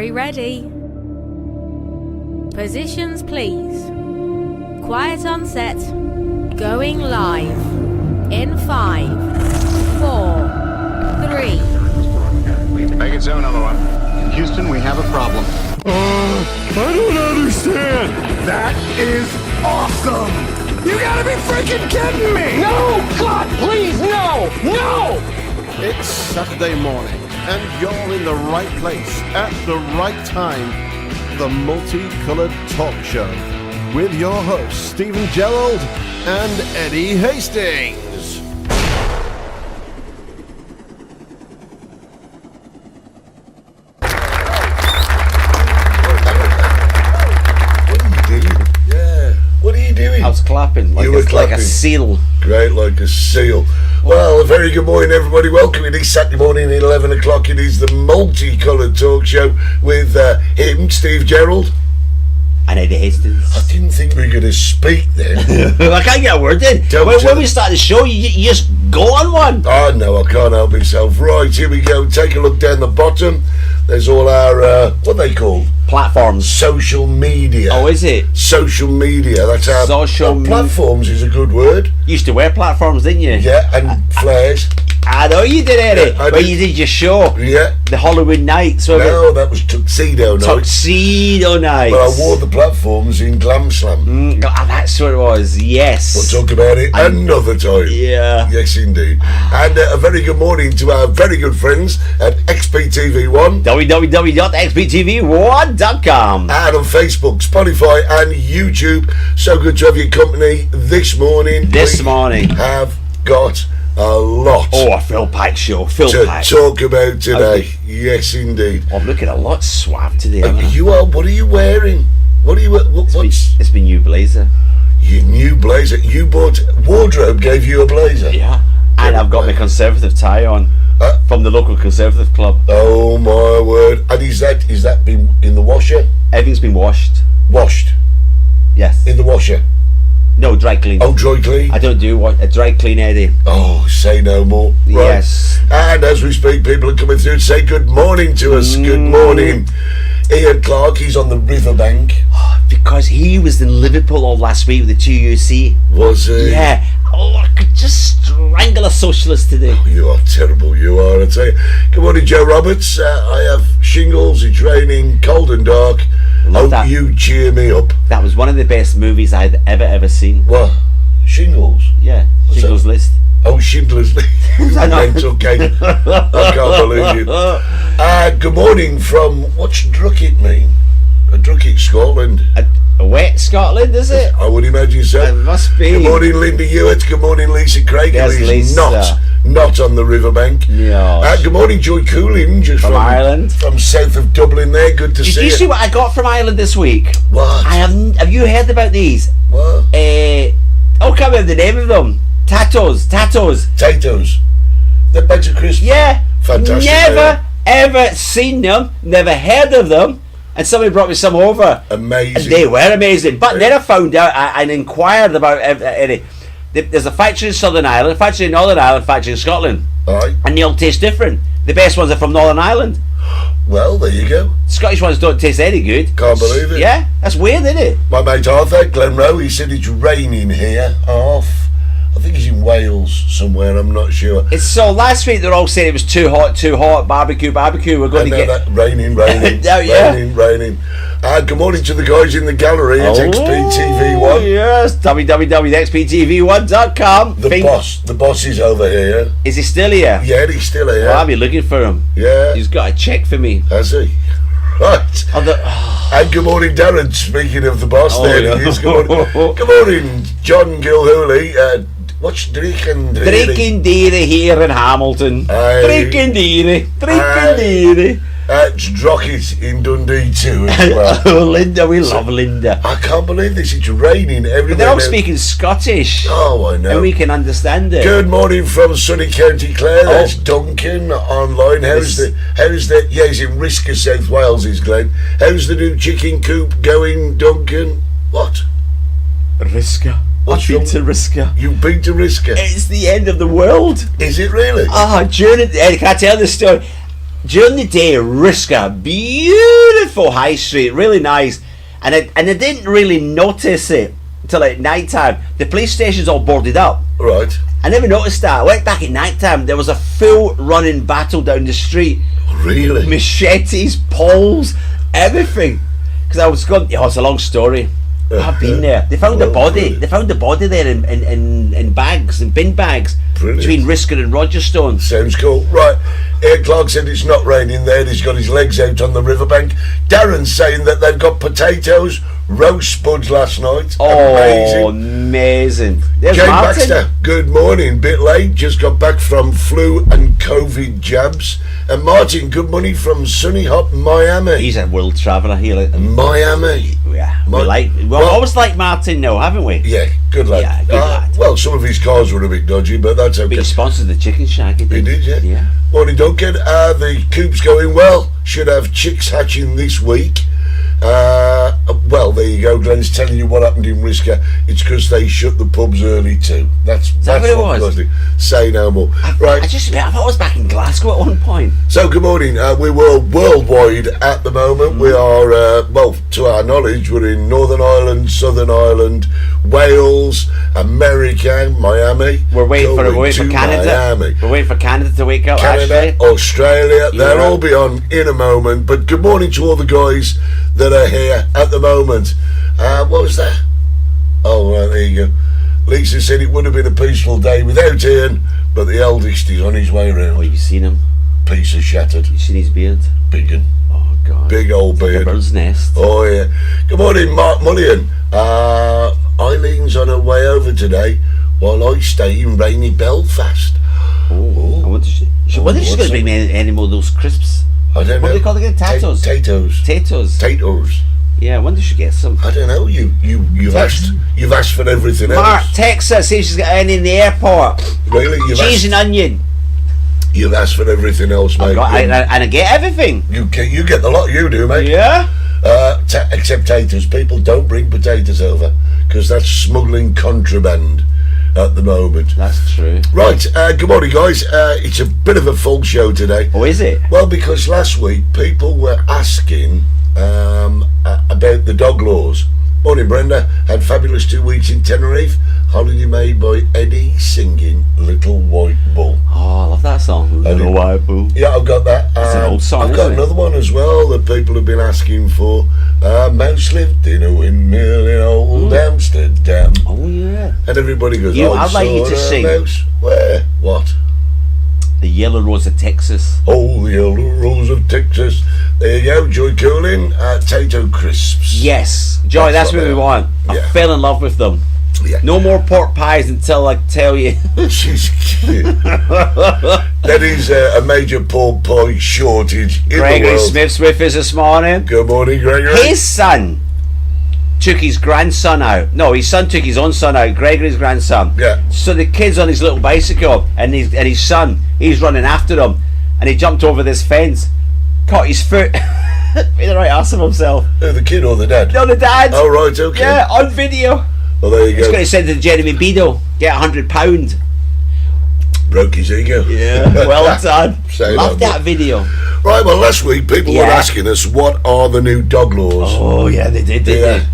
Gallery ready. Positions please. Quiet on set. Going live. In 5, 4, 3. Make it so, number one. Houston, we have a problem. I don't understand. That is awesome. You gotta be freaking kidding me. No, God, please, no, no. It's Saturday morning, and you're in the right place at the right time. The Multicoloured Talk Show with your hosts, Stephen Gerald and Eddie Hastings. I was clapping like, like a seal. Great, like a seal. Well, a very good morning, everybody. Welcome. It is Saturday morning at 11 o'clock. It is the Multicoloured Talk Show with him, Steve Gerald. And Eddie Hastings. I didn't think we were going to speak then. I can't get a word in. When we start the show, you just go on one. Oh, no, I can't help myself. Right, here we go. Take a look down the bottom. There's all our, what are they called? Platforms. Social media. Oh, is it? Social media. That's our... platforms is a good word. You used to wear platforms, didn't you? Yeah, and flares. I know you did, Eddie. Yeah, you did your show. Yeah. The Hollywood Nights. No, that was Tuxedo Nights. Tuxedo Nights. But I wore the platforms in Glam Slam. That's what it was, yes. We'll talk about it another time. Yeah. Yes, indeed. And a very good morning to our very good friends at XPTV1. www.xptv1.com. And on Facebook, Spotify and YouTube. So good to have your company this morning. We have got a lot. Oh, a full-packed show. To talk about today. Yes, indeed. I'm looking a lot suave today. You are. What are you wearing? What are you? It's my new blazer. Your new blazer. You bought. Wardrobe gave you a blazer. Yeah. And I've got my Conservative tie on from the local Conservative club. Oh my word! And is that been in the washer? Everything's been washed. Washed. Yes. In the washer. No, dry clean. Oh, dry clean? I don't do a dry clean, Eddie. Oh, say no more. Right. Yes. And as we speak, people are coming through to say good morning to us. Good morning. Ian Clark, he's on the riverbank. Because he was in Liverpool all last week with the 2UC. Was he? Yeah. Oh, I could just strangle a socialist today. Oh, you are terrible, you are, I tell you. Good morning, Joe Roberts. I have shingles, it's raining, cold and dark. Hope you cheer me up. That was one of the best movies I'd ever seen. What? Shingles? Yeah, Shingles List. Oh, Schindler's List. I know. Okay. I can't believe it. Good morning from, what's Druckett mean? Druckett, Scotland. A wet Scotland, is it? I would imagine so. It must be. Good morning, Linda Hewitt. Good morning, Lisa Craig. Yes, Lisa. Not on the riverbank. Yeah. Good morning, Joy Cooling, just from Ireland, from south of Dublin. There, good to see you. Did you see what I got from Ireland this week? What? Have you heard about these? What? I can't remember the name of them. Tattos. The bags of crisps. Yeah. Fantastic. Never ever seen them. Never heard of them. And somebody brought me some over. Amazing. And they were amazing. But then I found out and inquired about it. There's a factory in Southern Ireland, a factory in Northern Ireland, a factory in Scotland. Aye. And they all taste different. The best ones are from Northern Ireland. Well, there you go. Scottish ones don't taste any good. Can't believe it. Yeah, that's weird, isn't it? My mate Arthur, Glenroe, he said it's raining here. I think he's in Wales somewhere, I'm not sure. It's so last week they're all saying it was too hot, barbecue, we're going to get... That raining. Oh, yeah. Raining. Good morning to the guys in the gallery at XPTV1. Yes, www.xptv1.com. The boss is over here. Is he still here? Yeah, he's still here. Well, I'll be looking for him. Yeah. He's got a check for me. Has he? Right. And good morning, Darren. Speaking of the boss, there he is. Good morning, John Gilhooly. What's Drinking here in Hamilton. Drinking It's Drockett in Dundee too as well. Oh, Linda, we love Linda. I can't believe this. It's raining everywhere. But they're all speaking Scottish. Oh, I know. And we can understand it. Good morning from sunny County Clare. That's Duncan online. How's the? Yeah, he's in Risca, South Wales. Is Glenn. How's the new chicken coop going, Duncan? What? Risca. I've been to Risca. You've been to Risca? It's the end of the world. Is it really? Can I tell this story? during the day, Risca, beautiful high street, really nice. And I didn't really notice it until at night time. The police station's all boarded up. Right. I never noticed that. I went back at night time. There was a full running battle down the street. Really? Machetes, poles, everything. Because I was going. Oh, it's a long story. I've been there. They found a body. Brilliant. They found a body there in bags, in bin bags, Brilliant. between Risca and Rogerstone. Sounds cool. Right. Ian Clark said it's not raining there. He's got his legs out on the riverbank. Darren's saying that they've got potatoes, roast spuds last night. Oh, Amazing. amazing. There's Jane Martin. Baxter, good morning. Bit late, just got back from flu and COVID jabs. And Martin, good morning from sunny hot Miami. He's a world traveller here. Miami. Yeah, Well, we always like Martin now, haven't we? Yeah, good lad. Yeah, good lad. Well, some of his cars were a bit dodgy, but that's okay. But he sponsored the chicken shack. He He did, yeah. Yeah. Morning, Duncan. The coop's going well. Should have chicks hatching this week. Well, there you go. Glenn's telling you what happened in Risca. It's because they shut the pubs early too. That's what it was? caused it. Say no more. I Right. thought I was back in Glasgow at one point. So good morning. We were worldwide at the moment. We are, well, to our knowledge, we're in Northern Ireland, Southern Ireland, Wales, America, Miami. We're waiting for Going to Canada. Miami. We're waiting for Canada to wake up. Canada, Actually, Australia, they'll Yeah. all be on in a moment. But good morning to all the guys that are here at the moment. What was that? Oh, right, there you go. Lisa said it would have been a peaceful day without Ian, but the eldest is on his way oh, round. you seen him? Piece of shattered. You seen his beard? Big un. Oh God, Big old like a beard. bird's nest. Oh, yeah. Good morning, Mark Mullion. Eileen's on her way over today while I stay in rainy Belfast. Oh, I wonder if she's going to what's bring me any more of those crisps. I don't know. What do they call it again? Tatos. Potatoes. Potatoes. Potatoes. Yeah, I wonder if she gets some. I don't know. You've asked for everything Mark, else. text her, see if she's got any in the airport. Really? Cheese and onion. You've asked for everything else, mate. And I get everything. You get the lot you do, mate. Yeah. Except potatoes. People don't bring potatoes over because that's smuggling contraband at the moment. That's true. Right. Good morning, guys. It's a bit of a full show today. Oh, is it? Well, because last week people were asking about the dog laws. Morning, Brenda. Had fabulous 2 weeks in Tenerife. Holiday made by Eddie singing Little White Bull. Oh, I love that song. I do. Little White Bull. Yeah, I've got that. It's an old song, I've got isn't it? another one as well that people have been asking for. Mouse lived in a windmill in old Amsterdam. Oh, yeah. And everybody goes, You- oh, I'd like you to saw a sing. mouse. Where? What? The Yellow Rose of Texas. Oh, the Yellow Rose of Texas. There you go, Joy Cooling. Tato Crisps. Yes. Joy, that's what we want. I Yeah. fell in love with them. Yeah. No more pork pies until I tell you. She's cute. That is a major pork pie shortage in the Gregory world. Smith's with us this morning. Good morning, Gregory. His son took his grandson out. No, his son took his own son out. Gregory's grandson. Yeah. So the kid's on his little bicycle, and his son, he's running after him, and he jumped over this fence, caught his foot, made the right ass of himself. Oh, the kid or the dad? No, the dad. Oh, right, okay. Yeah, on video. Well, there you He's go. going to send to Jeremy Beadle, get £100. Broke his ego. Yeah, well done. Say Love no that more. video. Right, well, last week people were Yeah. asking us what are the new dog laws. Oh yeah, they did.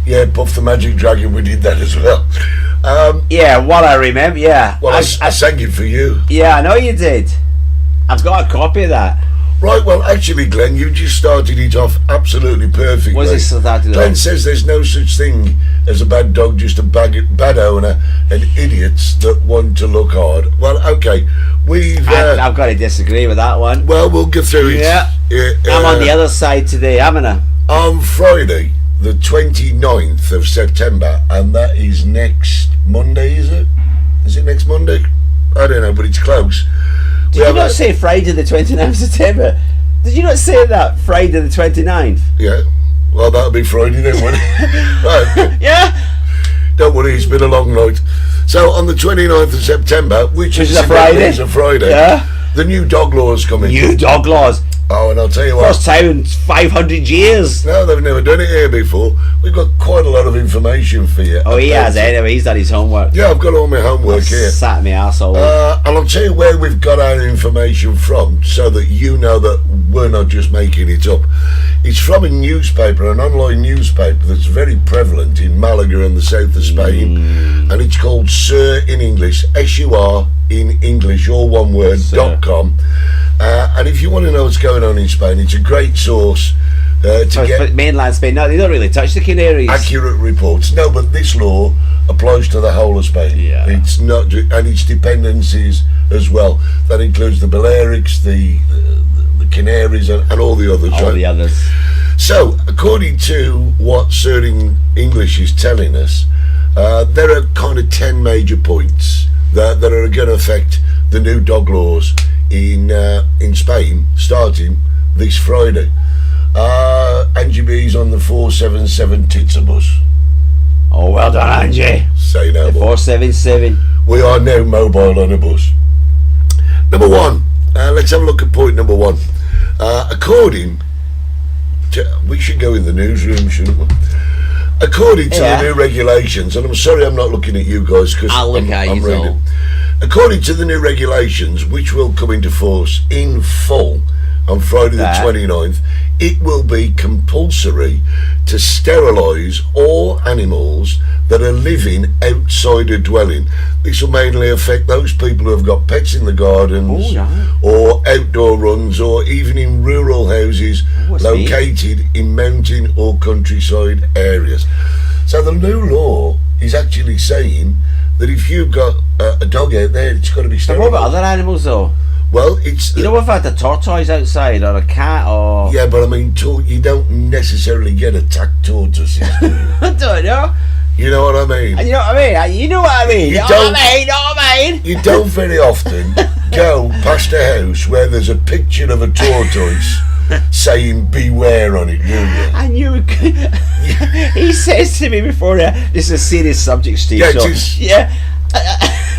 Yeah, Puff the Magic Dragon, we did that as well. Yeah, what I remember. Yeah. Well, I sang it for you. Yeah, I know you did. I've got a copy of that. Right, well, actually, Glenn, you just started it off absolutely perfectly. What is it started Glenn off? says there's no such thing as a bad dog, just a bad owner and idiots that want to look hard. Well, okay, we've... I've got to disagree with that one. well, we'll get through it. Yeah. I'm on the other side today, haven't I? On Friday, the 29th of September, and that is next Monday, is it? Is it next Monday? I don't know, but it's close. Did you not say Friday the 29th of September? Did you not say that, Friday the 29th? Yeah. Well, that'll be Friday then, won't it? Right. Yeah? Don't worry, it's been a long night. So, on the 29th of September, which is a Friday. is a Friday, Yeah. the new dog laws coming. New dog laws. Oh, and I'll tell you what. First time in 500 years. No, they've never done it here before. We've got quite a lot of information for you. Oh, he has anyway. He's done his homework. Yeah, I've got all my homework here. Sat me arsehole. And I'll tell you where we've got our information from so that you know that we're not just making it up. It's from a newspaper, an online newspaper that's very prevalent in Malaga and the south of Spain. And it's called Sur in English, SUR in English, all one word, .com. And if you want to know what's going on in Spain, it's a great source to get mainland Spain. No, they don't really touch the Canaries. accurate reports. No, but this law applies to the whole of Spain. Yeah. It's not, and its dependencies as well. That includes the Balearics, the Canaries, and all the others. All right? the others. So, according to what Sir in English is telling us, there are kind of 10 major points that are going to affect the new dog laws in Spain starting this Friday. Angie B's on the 477 Titsabus. Oh, well done, Angie. Say no more. 477. We are now mobile on a bus. Number one, let's have a look at point number one. According to, we should go in the newsroom, shouldn't we? According to the new regulations, and I'm sorry I'm not looking at you guys because I'll look at you, reading. According to the new regulations, which will come into force in full on Friday the 29th, it will be compulsory to sterilise all animals that are living outside a dwelling. This will mainly affect those people who have got pets in the gardens or outdoor runs or even in rural houses located in mountain or countryside areas. So the new law is actually saying that if you've got a dog out there, it's got to be sterilised. What about other animals though? Well, it's... You know, we've had a tortoise outside, or a cat, or... Yeah, but I mean, you don't necessarily get attacked tortoises, do you? I don't know. You know what I mean? You know what I mean? You know what I mean? You know what I mean? You don't very often go past a house where there's a picture of a tortoise saying beware on it, do you? And he says to me before, this is a serious subject, Steve. Yeah, so, it is. Yeah.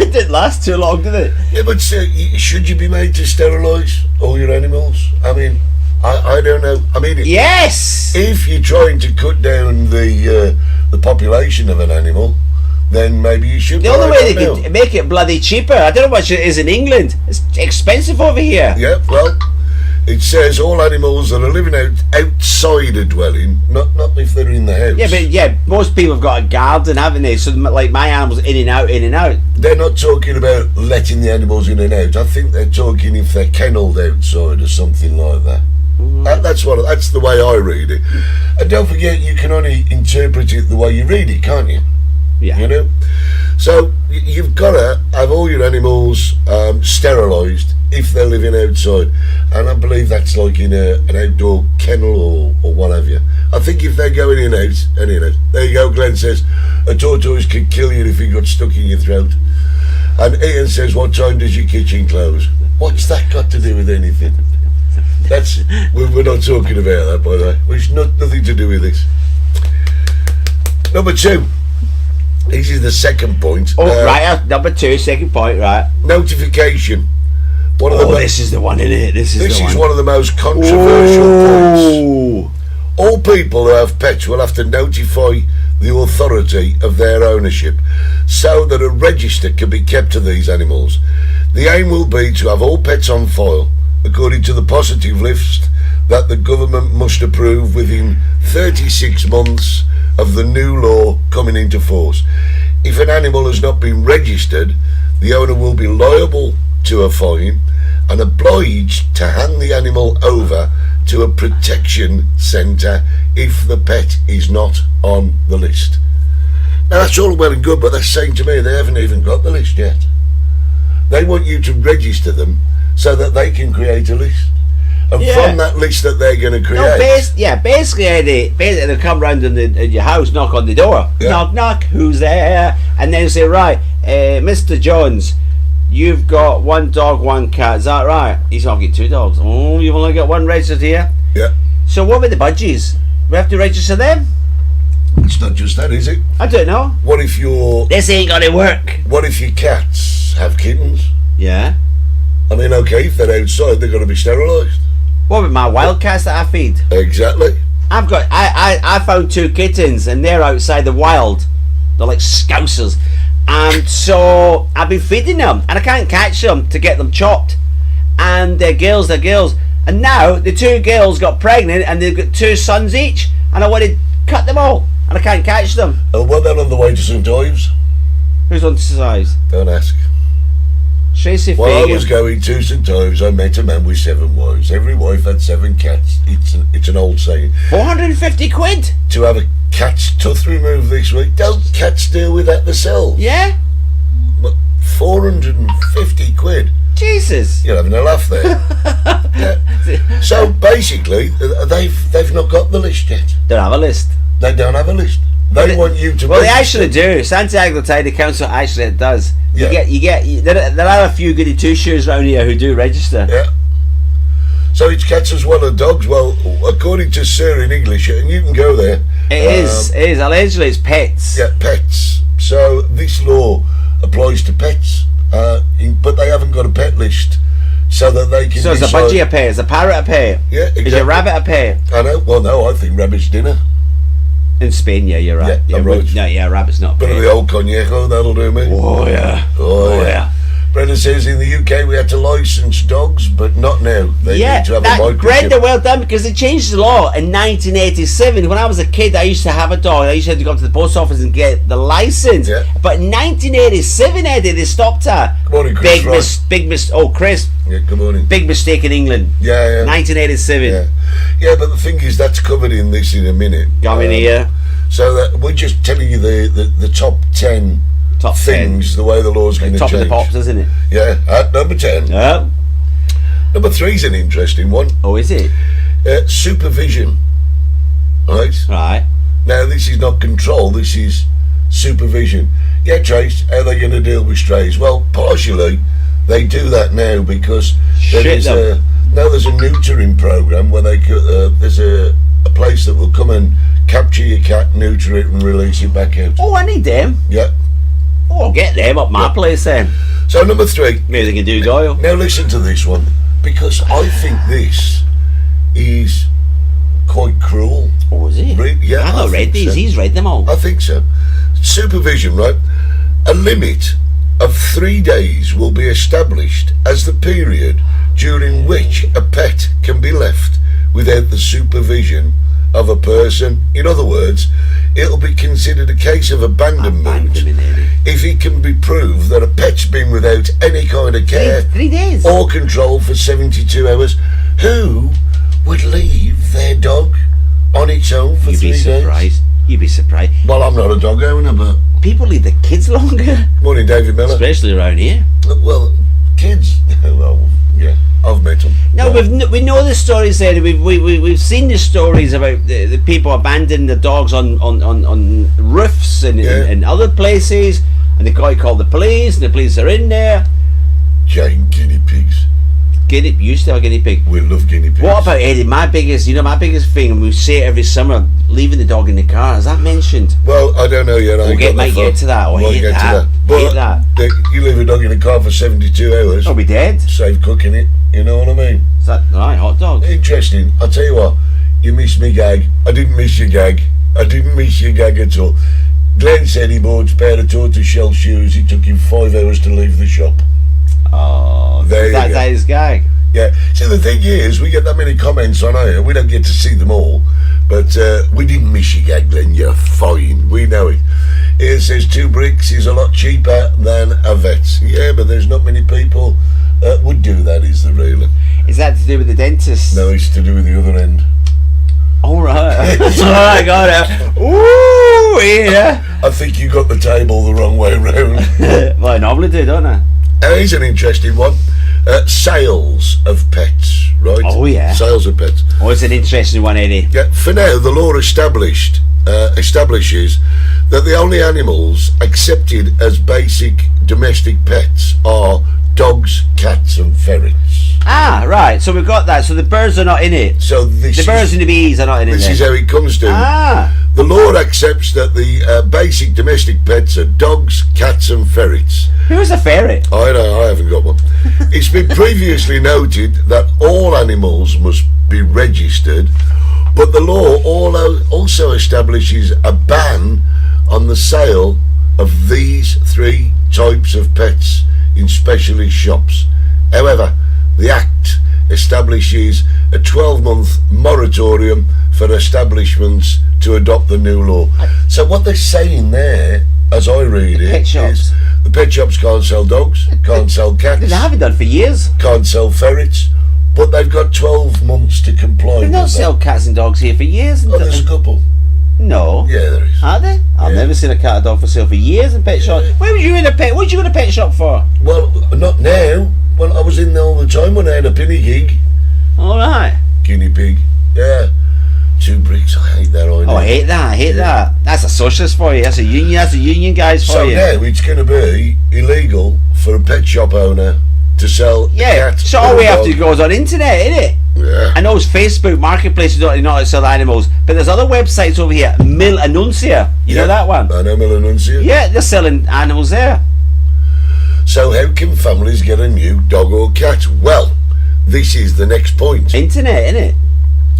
It didn't last too long, did it? Yeah, but should you be made to sterilise all your animals? I mean, I don't know. I mean, yes. If you're trying to cut down the population of an animal, then maybe you should. The only way they could make it bloody cheaper. I don't know what it is in England. It's expensive over here. Yeah, well, it says all animals that are living outside a dwelling, not if they're in the house. Yeah, but most people have got a garden, haven't they? So like my animals in and out. They're not talking about letting the animals in and out. I think they're talking if they're kennelled outside or something like that. That's the way I read it. And don't forget, you can only interpret it the way you read it, can't you? Yeah. You know? So you've got to have all your animals sterilised if they're living outside. And I believe that's like in an outdoor kennel or what have you. I think if they're going in and out, there you go, Glenn says, a tortoise could kill you if he got stuck in your throat. And Ian says, what time does your kitchen close? What's that got to do with anything? We're not talking about that, by the way. It's nothing to do with this. Number two. This is the second point. Right, number two, second point, right. Notification. This is the one, isn't it? This is one of the most controversial points. All people who have pets will have to notify the authority of their ownership so that a register can be kept of these animals. The aim will be to have all pets on file according to the positive list that the government must approve within 36 months of the new law coming into force. If an animal has not been registered, the owner will be liable to a fine and obliged to hand the animal over to a protection centre if the pet is not on the list. Now that's all well and good, but they're saying to me they haven't even got the list yet. They want you to register them so that they can create a list. And from that list that they're going to create... basically they'll come round in your house, knock on the door. Yeah. Knock, knock, who's there? And then say, right, Mr. Jones, you've got one dog, one cat, is that right? He's not getting two dogs. Oh, you've only got one registered here? Yeah. So what about the budgies? We have to register them? It's not just that, is it? I don't know. What if This ain't gonna work. What if your cats have kittens? Yeah. I mean, okay, if they're outside, they've got to be sterilised. What about my wildcats that I feed? Exactly. I found 2 kittens and they're outside the wild. They're like scousers. And so I've been feeding them and I can't catch them to get them chopped. And they're girls. And now the 2 girls got pregnant and they've got 2 sons each. And I want to cut them all and I can't catch them. And were they on the way to St Ives? Who's on the size? Don't ask. Tracy While I Fagan. was going to St Ives, I met a man with 7 wives. Every wife had 7 cats. It's an old saying. 450 quid? To have a cat's tooth removed this week. Don't cats deal with that themselves? Yeah? But 450 quid. Jesus. You're having a laugh there. Yeah. So basically, they've not got the list yet. Don't have a list. They don't have a list. They want you to. Well, they register. actually do. Santiago Tidy Council actually does. Yeah. There are a few goody two shoes around here who do register. Yeah. So it's cats as well as dogs. Well, according to Sir in English, and you can go there. It is. Allegedly, it's pets. Yeah, pets. So this law applies to pets, but they haven't got a pet list, so that they can. So is a decide- budgie a pet? Is a parrot a pet? Yeah, exactly. Is a rabbit a pet? I know. Well, no, I think rabbit's dinner. In Spain, yeah, you're right. Yeah, I'm right. No, yeah, rabbit's not a Bit of pet. the old coñaco, that'll do me. Oh yeah. Oh yeah. Brenda says in the UK we had to license dogs, but not now. They Yeah, need to have a that microchip. Brenda, well done, because they changed the law in 1987. When I was a kid, I used to have a dog. I used to have to go to the post office and get the license. Yeah. But in 1987, Eddie, they stopped her. Good morning, Chris. Chris, Yeah, good morning. big mistake in England. Yeah. 1987. Yeah, but the thing is, that's covered in this in a minute. Come in here. So that we're just telling you the top 10 Top 10. things, the way the law's going to Top change. of the pops, isn't it? Yeah, at number 10. Oh. Number 3 is an interesting one. Oh, is it? Supervision. Right? Right. Now, this is not control, this is supervision. Yeah, Trace, how are they going to deal with strays? Well, partially, they do that now because there's a neutering program where they there's a place that will come and capture your cat, neuter it, and release it back out. Oh, I need them. Yeah. Oh, I'll get them up my place then. So number 3. Maybe they can do Doyle. Now listen to this one, because I think this is quite cruel. Oh, is it? Yeah, I've I not read think these. so. He's read them all. I think so. Supervision, right? A limit of 3 days will be established as the period during which a pet can be left without the supervision of a person. In other words, it'll be considered a case of abandonment if it can be proved that a pet's been without any kind of care 3 days. or control for 72 hours. Who would leave their dog on its own for You'd 3 be days? surprised. You'd be surprised. Well, I'm not a dog owner, but... People leave the kids longer, Morning, David Miller. especially around here. Well, kids... Well, yeah, I've met them. No, Well, we know the stories there. We've seen the stories about the people abandoning the dogs on roofs and, Yeah. and other places, and the guy called the police, and the police are in there. giant guinea pigs. Used to have a guinea pig. We love guinea pigs. What about Eddie? My biggest thing, and we say it every summer, leaving the dog in the car. Is that mentioned? Well, I don't know yet. Might get to that. Might Hate get that. to that. But Hate that. you leave a dog in a car for 72 hours. I'll be dead. Save cooking it. You know what I mean? Is that right? Hot dog. Interesting. I'll tell you what. You missed me gag. I didn't miss your gag. I didn't miss your gag at all. Glenn said he bought a pair of tortoiseshell shoes. It took him 5 hours to leave the shop. Oh, There you go. that is gag. Yeah. See, the thing is, we get that many comments on here. We don't get to see them all. But we didn't miss your gag, Glenn. You're fine. We know it. It says 2 bricks is a lot cheaper than a vet. Yeah, but there's not many people would do that, is the real. Is that to do with the dentist? No, it's to do with the other end. All right. All right, got it. Ooh, yeah. I think you got the table the wrong way round. Well, I normally do, don't I? Here's an interesting one. Sales of pets, right? Oh, yeah. Sales of pets. Oh, it's an interesting one, Eddie. Yeah, for now, the law establishes that the only animals accepted as basic domestic pets are dogs, cats and ferrets. Ah, right. So we've got that. So the birds are not in it. So The birds and the bees are not in it. This then. is how it comes to. Ah. The law accepts that the basic domestic pets are dogs, cats, and ferrets. Who's a ferret? I know, I haven't got one. It's been previously noted that all animals must be registered, but the law also establishes a ban on the sale of these 3 types of pets in specialist shops. However, the Act establishes a 12-month moratorium for establishments to adopt the new law. So what they're saying there, as I read it, pet shops. is the pet shops can't sell dogs, can't sell cats, They haven't done for years. can't sell ferrets, but they've got 12 months to comply They with don't that. sell cats and dogs here for years. Oh, there's a couple. No. Yeah, there is. Are they? I've Yeah. never seen a cat or dog for sale for years in pet shops. Where were you in a pet? What did you in a pet shop for? Well, not now. Well, I was in there all the time when I had a guinea pig. All right. Guinea pig. Yeah. 2 bricks. I hate that idea. Oh, I hate that. I hate that. That's a socialist for you. That's a union. That's a union guys for So you. now it's going to be illegal for a pet shop owner to sell Yeah. a cat. So or all a we have dog. to go is on internet, innit? Yeah. I know it's Facebook Marketplace. You don't know how to sell animals, but there's other websites over here. Mil Anuncia. You know that one? I know Melanuncia. Yeah, they're selling animals there. So how can families get a new dog or cat? Well, this is the next point. Internet, innit?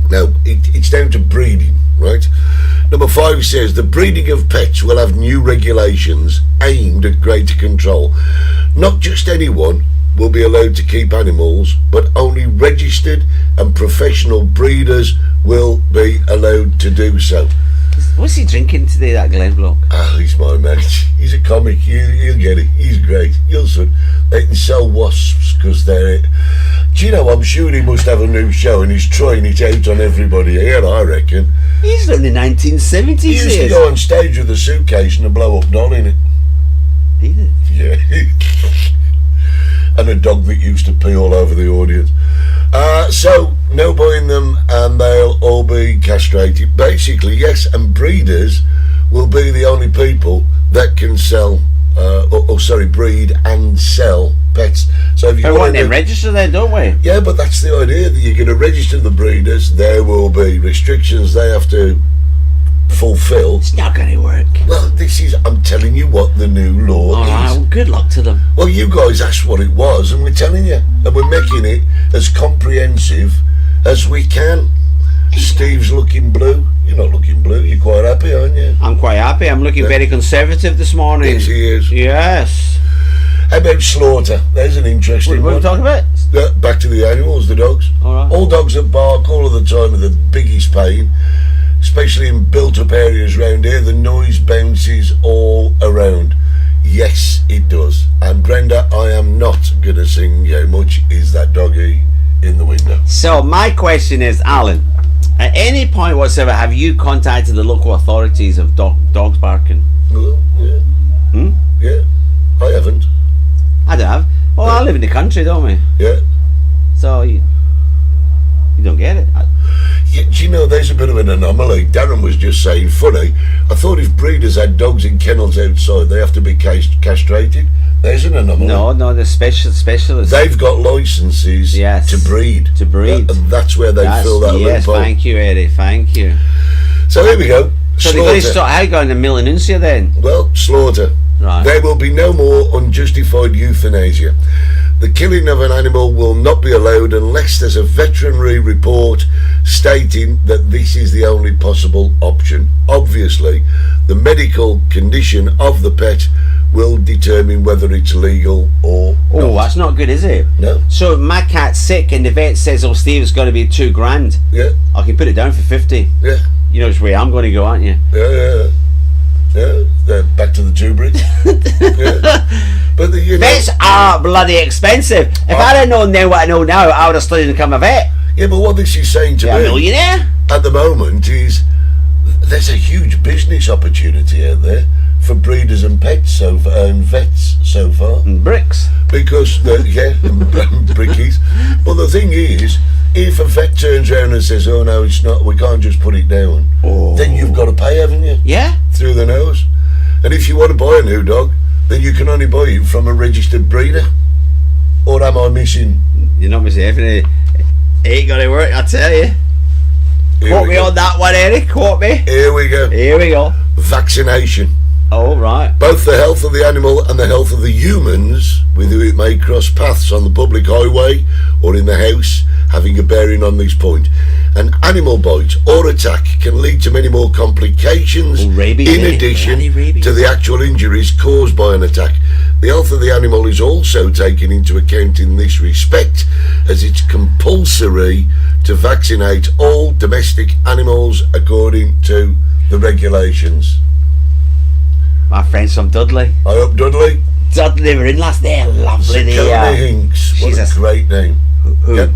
Now, it's down to breeding, right? Number 5 says the breeding of pets will have new regulations aimed at greater control. Not just anyone will be allowed to keep animals, but only registered and professional breeders will be allowed to do so. What's he drinking today, that Glen bloke? Ah, he's my mate. He's a comic. He'll get it. He's great. They can sell wasps because they're... Do you know, I'm sure he must have a new show and he's trying it out on everybody here, I reckon. He's from the 1970s. He used to go on stage with a suitcase and a blow-up doll in it. He did. Yeah. And a dog that used to pee all over the audience. So, no buying them and they'll all be castrated. Basically, yes, and breeders will be the only people that can sell, breed and sell pets. So if you We want want to them register then, don't we? yeah, but that's the idea, that you're going to register the breeders. There will be restrictions they have to fulfill. It's not going to work. Well, I'm telling you what the new law All is. right, well, good luck to them. Well, you guys asked what it was, and we're telling you, and we're making it as comprehensive as we can. Steve's looking blue. You're not looking blue. You're quite happy, aren't you? I'm quite happy. I'm looking very conservative this morning. Yes, he is. Yes. How about slaughter? There's an interesting What are we one. talking about? Back to the animals, the dogs. All right. All dogs that bark all of the time are the biggest pain, especially in built-up areas around here. The noise bounces all around. Yes, it does. And Brenda, I am not going to sing how much is that doggy in the window. So my question is, Alan, at any point whatsoever, have you contacted the local authorities of dogs barking? Well, yeah. Yeah, I haven't. I don't have. Well, I live in the country, don't we? Yeah. So you don't get it. Yeah, do you know, there's a bit of an anomaly. Darren was just saying, funny, I thought if breeders had dogs in kennels outside, they have to be castrated. There's an anomaly. No, the specialists. They've got licenses Yes. to breed. To breed. And that's where they fill that Yes, loophole. thank you, Eddie. Thank you. So here we go. So they're going to Slaughter. start. How you going to Milanuncia then? Well, slaughter. Right. There will be no more unjustified euthanasia. The killing of an animal will not be allowed unless there's a veterinary report stating that this is the only possible option. Obviously, the medical condition of the pet will determine whether it's legal or Oh, not. that's not good, is it? No. So my cat's sick and the vet says, "Oh, Steve, it's going to be $2,000." Yeah, I can put it down for 50. yeah, You know which way I'm going to go, aren't you? yeah. Back to the 2 bricks. Yeah. But you know, Vets are bloody expensive. If I'd have known then what I know now, I would have studied to become a vet. yeah, but what this is saying to Be a me millionaire. at the moment is there's a huge business opportunity out there for breeders and pets and vets so far, And bricks. because brickies. But the thing is, if a vet turns around and says, "Oh no, it's not. We can't just put it down," then you've got to pay, haven't you? Yeah. Through the nose. And if you want to buy a new dog, then you can only buy it from a registered breeder. Or am I missing? You're not missing anything. Ain't gonna work, I tell you. Quote me on that one, Eric. Quote me. Here we go. Here we go. Vaccination. Oh, right. Both the health of the animal and the health of the humans with who it may cross paths on the public highway or in the house, having a bearing on this point. An animal bite or attack can lead to many more complications rabies, in addition rabies. to the actual injuries caused by an attack. The health of the animal is also taken into account in this respect, as it's compulsory to vaccinate all domestic animals according to the regulations. My friends from Dudley. I up Dudley. Dudley were in last day. Lovely they Zakona are. Hinks. What a great name. Who? Yep.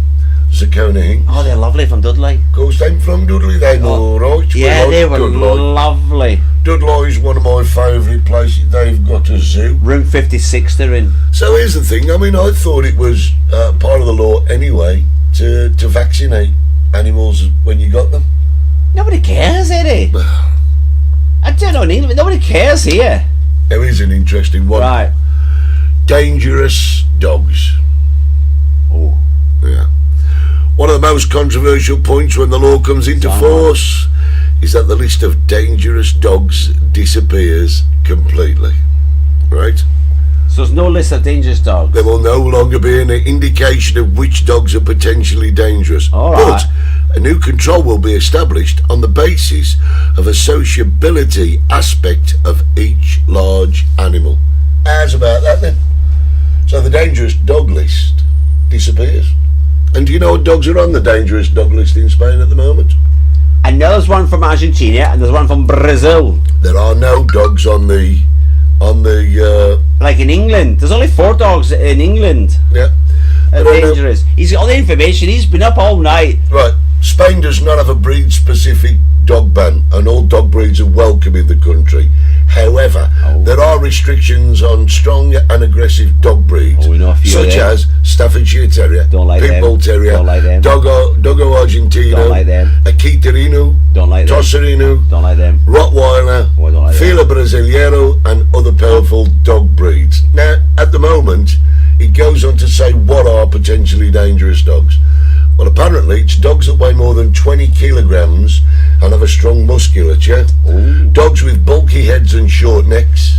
Zakona Hinks. Oh, they're lovely from Dudley. Of course, I'm from Dudley. They're all right. Yeah, they were Dudley. lovely. Dudley's one of my favourite places. They've got a zoo. Room 56 they're in. So here's the thing. I mean, I thought it was part of the law anyway to vaccinate animals when you got them. Nobody cares, Eddie. I don't know in England, nobody cares here. There is an interesting one. Right. Dangerous dogs. Oh. Yeah. One of the most controversial points when the law comes into force is that the list of dangerous dogs disappears completely. Right? So there's no list of dangerous dogs. There will no longer be an indication of which dogs are potentially dangerous. All right. But a new control will be established on the basis of a sociability aspect of each large animal. How's about that then? So the dangerous dog list disappears. And do you know what dogs are on the dangerous dog list in Spain at the moment? And there's one from Argentina and there's one from Brazil. There are no dogs on the like in England. There's only 4 dogs in England. yeah. I don't know. Dangerous. He's got all the information. He's been up all night. Right. Spain does not have a breed-specific dog ban, and all dog breeds are welcome in the country. However, there are restrictions on strong and aggressive dog breeds, we know a few of such them. as Staffordshire Terrier, Don't like Pit them. Bull Terrier, Don't like them. Dogo Argentino, Don't like them. Akita Inu, Don't like them. Tosserino, Don't like them. Rottweiler, Oh, I don't like Fila Brasileiro, and other powerful dog breeds. Now, at the moment, it goes on to say what are potentially dangerous dogs. Well, apparently, it's dogs that weigh more than 20 kilograms and have a strong musculature. Ooh. Dogs with bulky heads and short necks.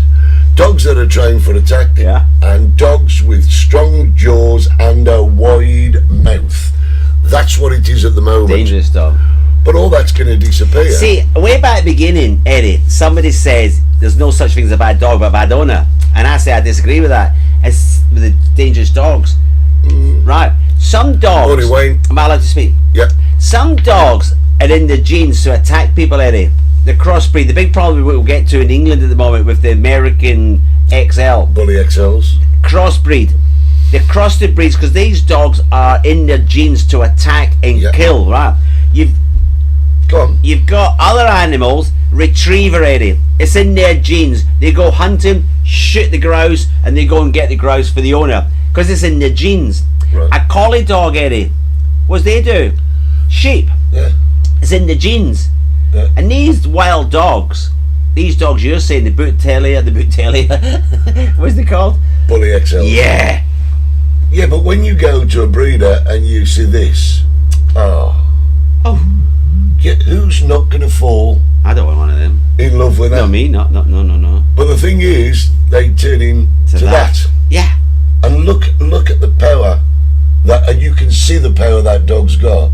Dogs that are trained for attack. Yeah. And dogs with strong jaws and a wide mouth. That's what it is at the moment. Dangerous dog. But all that's going to disappear. See, way back at the beginning, Eddie, somebody says there's no such thing as a bad dog but a bad owner. And I say I disagree with that. It's with the dangerous dogs. Right. Some dogs... Morning, Wayne. Am I allowed to speak? Yeah. Some dogs are in the genes to attack people, Eddie. The crossbreed. The big problem we'll get to in England at the moment with the American XL. Bully XLs. Crossbreed. They're crossed breeds because these dogs are in their genes to attack and Yeah. kill, right? Go on. You've got other animals, retriever, Eddie. It's in their genes. They go hunting, shoot the grouse, and they go and get the grouse for the owner because it's in their genes. Right. A collie dog, Eddie, what do they do? Sheep. Yeah. It's in the genes. Yeah. And these wild dogs, these dogs you're saying, the Boutelia, what's they called? Bully XLs. Yeah. Yeah, but when you go to a breeder and you see this, Oh, who's not going to fall I don't want one of them. in love with that? No, me, no. But the thing is, they turn into that. Yeah. And look at the power that, and you can see the power that dog's got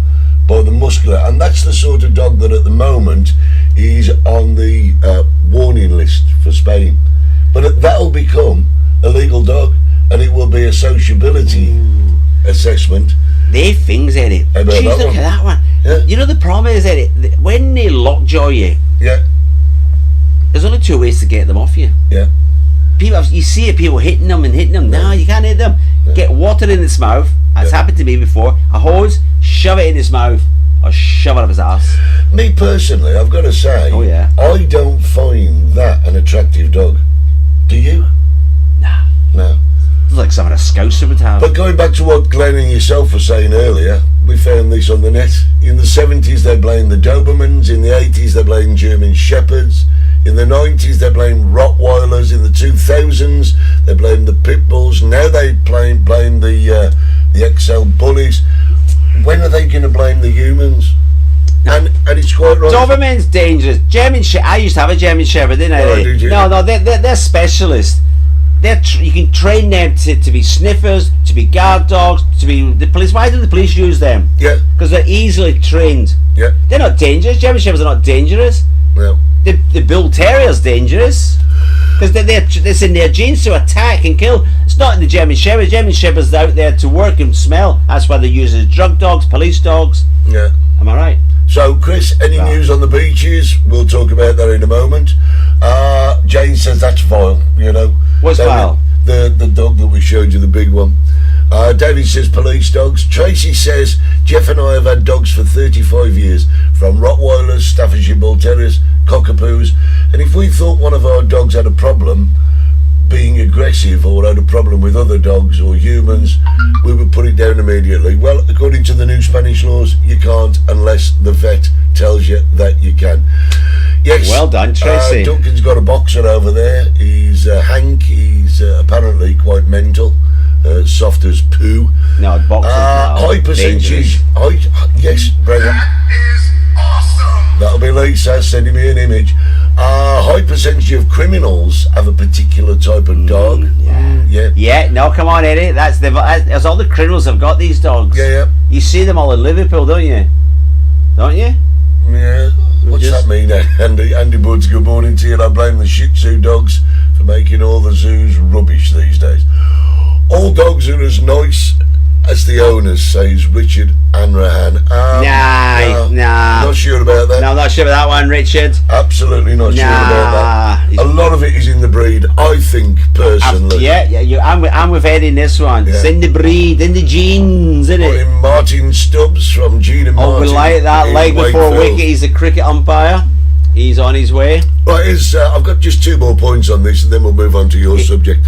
by the muscular, and that's the sort of dog that at the moment is on the warning list for Spain. But that'll become a legal dog, and it will be a sociability assessment. They things, Eddie. How about Jeez, that look one? at that one. Yeah. You know the problem is, Eddie, when they lockjaw you, Yeah, there's only 2 ways to get them off you. yeah. People, you see it, people hitting them. No, you can't hit them. Get water in its mouth. That's happened to me before. A hose, shove it in his mouth, or shove it up his ass. Me personally, I've got to say, Oh, yeah. I don't find that an attractive dog. Do you? Nah. No. It's like some of the scouser would have. But going back to what Glenn and yourself were saying earlier, we found this on the net. In the 70s they blamed the Dobermans, in the 80s they blamed German Shepherds, in the 90s they blamed Rottweilers, in the 2000s they blamed the pit bulls. Now they blame the XL bullies. When are they going to blame the humans? And it's quite right. Doberman's dangerous. I used to have a German Shepherd, didn't I? Oh, did you? No, they're specialists. You can train them to be sniffers, to be guard dogs, to be the police. Why do the police use them? Yeah. Because they're easily trained. Yeah. They're not dangerous. German Shepherds are not dangerous. No. The Bull Terrier's dangerous. Because it's in their genes to attack and kill. It's not in the German Shepherd. German Shepherds are out there to work and smell. That's why they use as drug dogs, police dogs. Yeah. Am I right? So, Chris, any news on the beaches? We'll talk about that in a moment. Jane says that's vile, you know. What's vile? The dog that we showed you, the big one. David says police dogs. Tracy says Jeff and I have had dogs for 35 years, from Rottweilers, Staffordshire Bull Terriers, Cockapoos, and if we thought one of our dogs had a problem being aggressive or had a problem with other dogs or humans, we would put it down immediately. Well, according to the new Spanish laws, you can't unless the vet tells you that you can. Yes. Well done, Tracy. Duncan's got a boxer over there. He's Hank. He's apparently quite mental. Soft as poo. No, boxers high percentage. Yes, Brendan. That is awesome. That'll be Lisa sending me an image. High percentage of criminals have a particular type of dog. Yeah. No, come on, Eddie. That's all the criminals have got these dogs. Yeah. You see them all in Liverpool, don't you? Don't you? Yeah. What's that mean, Andy Buds? Good morning to you. I blame the Shih Tzu dogs for making all the zoos rubbish these days. All dogs are as nice as the owners, says Richard Anrahan. Nah. Not sure about that. No, I'm not sure about that one, Richard. Absolutely not sure about that. A lot of it is in the breed, I think, personally. I'm with Ed in this one. Yeah. It's in the breed, in the genes, isn't it? In Martin Stubbs from Gene and Martin. Oh, we like that. in Leg before Wakefield. wicket. He's a cricket umpire. He's on his way. Right, I've got just 2 more points on this, and then we'll move on to your subject.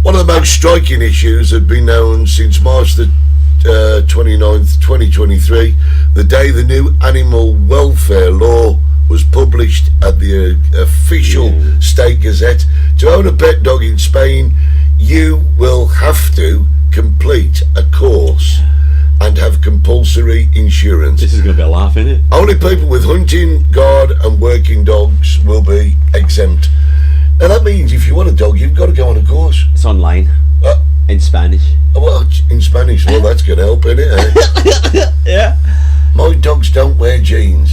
One of the most striking issues that have been known since March the 29th, 2023, the day the new animal welfare law was published at the official State Gazette. To own a pet dog in Spain, you will have to complete a course and have compulsory insurance. This is going to be a laugh, isn't it? Only people with hunting, guard and working dogs will be exempt. Now that means if you want a dog, you've got to go on a course. It's online. In Spanish. Well, in Spanish. Well, that's going to help, isn't it? Yeah. My dogs don't wear jeans.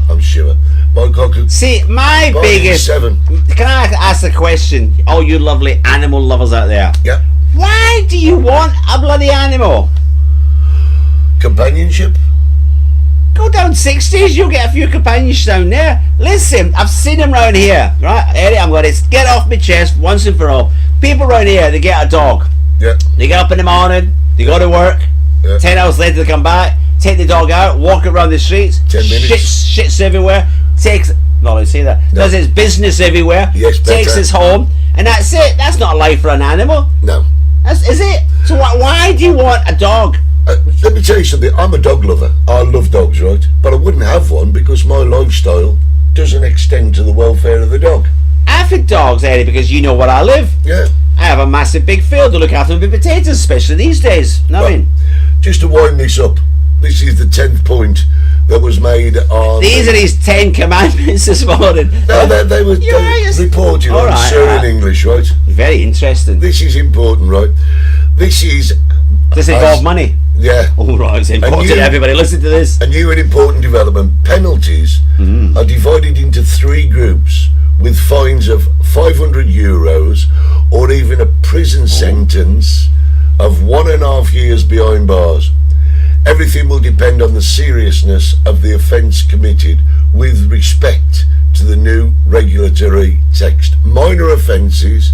I'm sure. My cocker. See, my biggest... 7. Can I ask a question? All you lovely animal lovers out there. Yeah. Why do you want a bloody animal? Companionship. Go down 60s, you'll get a few companions down there. Listen, I've seen them round here, right? Eddie, I'm going to get off my chest once and for all. People round here, they get a dog. Yeah. They get up in the morning, they go to work. Yeah. 10 hours later, they come back, take the dog out, walk around the streets. 10 minutes. Shits everywhere. Not to say that. No. Does his business everywhere. Yes, takes better. his home, and that's it. That's not life for an animal. No. Is it? So why do you want a dog? Let me tell you something. I'm a dog lover. I love dogs, right? But I wouldn't have one because my lifestyle doesn't extend to the welfare of the dog. I have dogs, Eddie, because you know where I live. Yeah. I have a massive big field to look after with potatoes, especially these days. Know what I mean? Just to wind this up, this is the 10th point that was made on... These are his 10 commandments this morning. No, they were reported on Sir in English, right? Very interesting. This is important, right? This is... Does it involve money? Yeah. All right, it's important. Everybody listen to this. A new and important development. Penalties are divided into 3 groups with fines of €500 or even a prison sentence of 1.5 years behind bars. Everything will depend on the seriousness of the offence committed with respect to the new regulatory text. Minor offences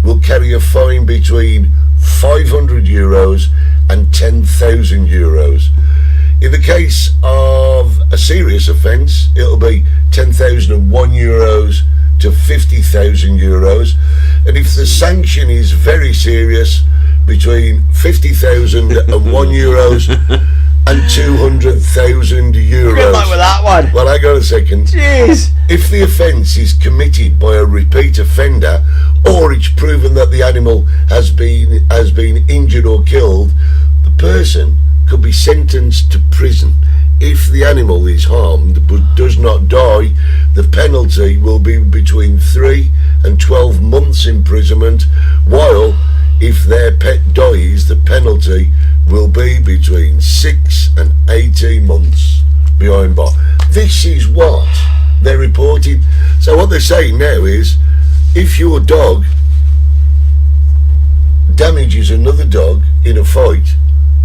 will carry a fine between €500 and €10,000. In the case of a serious offence, it'll be €10,001 to €50,000, and if the sanction is very serious, between €50,001 and €200,000. Good luck with that one. Well, hang on a second. Jeez. If the offence is committed by a repeat offender or it's proven that the animal has been injured or killed, the person could be sentenced to prison. If the animal is harmed but does not die, the penalty will be between 3 and 12 months imprisonment, while if their pet dies, the penalty will be between 6 and 18 months behind bar. This is what they're reporting. So what they're saying now is, if your dog damages another dog in a fight,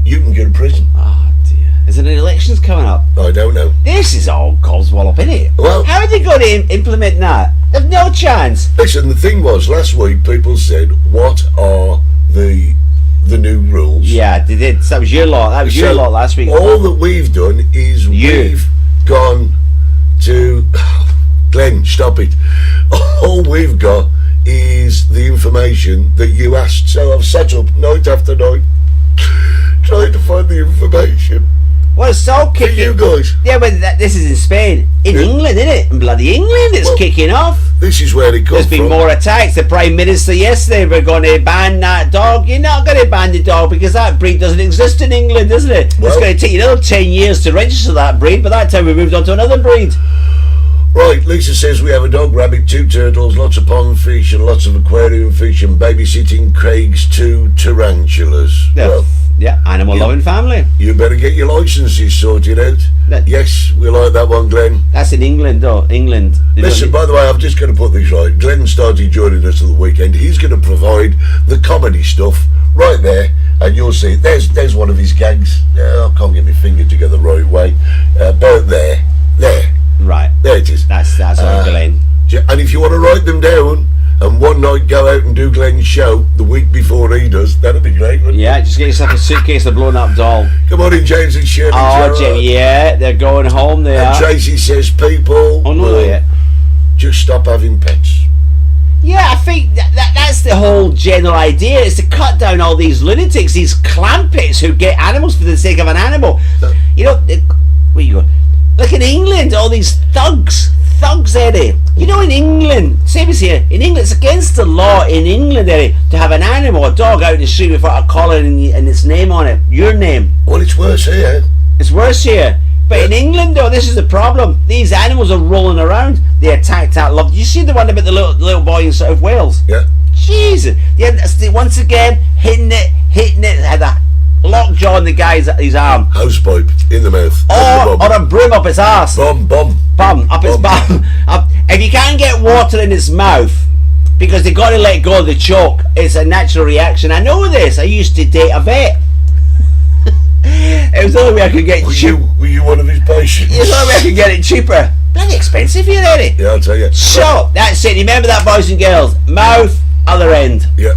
you can go to prison. Oh dear. Is there any elections coming up? I don't know. This is all coswallop, isn't it? Well- how are they going to implement that? There's no chance. Listen, the thing was, last week people said, what are the new rules? Yeah, they did. That was your lot. That was your lot last week. All that we've done is we've gone to... Glenn, stop it. All we've got is the information that you asked. So I've sat up night after night trying to find the information. Well, it's so For kicking. you guys. Yeah, but this is in Spain. In England, isn't it? In bloody England, it's kicking off. This is where it comes There's been from. more attacks. The Prime Minister yesterday, we're going to ban that dog. You're not going to ban the dog because that breed doesn't exist in England, isn't it? Well- it's going to take you another 10 years to register that breed. By that time, we moved on to another breed. Right, Lisa says we have a dog, rabbit, 2 turtles, lots of pond fish and lots of aquarium fish and babysitting Craig's 2 tarantulas. Yeah, Well, yeah, animal-loving family. you better get your licences sorted out. Yes, we like that one, Glenn. That's in England, though. England. They don't Listen, need- by the way, I'm just going to put this right. Glenn started joining us at the weekend. He's going to provide the comedy stuff right there, and you'll see. There's one of his gags. I can't get my finger together the right way. About there. Right. There it is. That's all, Glenn. And if you want to write them down and one night go out and do Glenn's show the week before he does, that'd be great, wouldn't it? Yeah, just get yourself a suitcase of blown up doll. Come on in, James and Shirley. Oh, Gerald. Jim, yeah, they're going home. They And are. Tracy says people Oh no, will yeah. just stop having pets. Yeah, I think that's the whole general idea, is to cut down all these lunatics, these clampets who get animals for the sake of an animal. You know, where you going? Like in England, all these thugs, Eddie. You know, in England, same as here, in England, it's against the law in England, Eddie, to have an animal, a dog out in the street without a collar and its name on it, your name. Well, it's worse here. It's worse here. But in England, though, this is the problem. These animals are rolling around. They attacked that love. You see the one about the little boy in South Wales? Yeah. Jesus. Yeah, once again, hitting it, had a lockjaw on the guy's his arm. Housepipe in the mouth. Or a broom up his arse. Bum. Bum, up his bum. If you can't get water in his mouth, because they got to let go of the choke, it's a natural reaction. I know this. I used to date a vet. It was the only way I could get cheap. Were you one of his patients? It's the only way I could get it cheaper. Bloody expensive here, Eddie. Yeah, I'll tell you. So, that's it. Remember that, boys and girls. Mouth, other end. Yeah.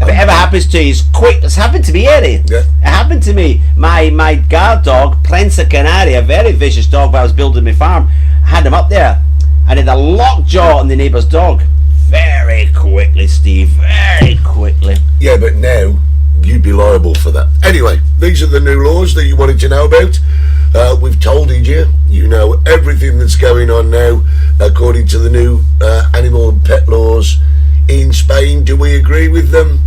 If it ever happens to you, it's quick. It's happened to me, Eddie. Yeah. It happened to me. My guard dog, Prensa Canary, a very vicious dog, when I was building my farm, I had him up there. I did a lockjaw on the neighbour's dog. Very quickly, Steve. Very quickly. Yeah, but now you'd be liable for that. Anyway, these are the new laws that you wanted to know about. We've told you. You know everything that's going on now according to the new animal and pet laws in Spain. Do we agree with them?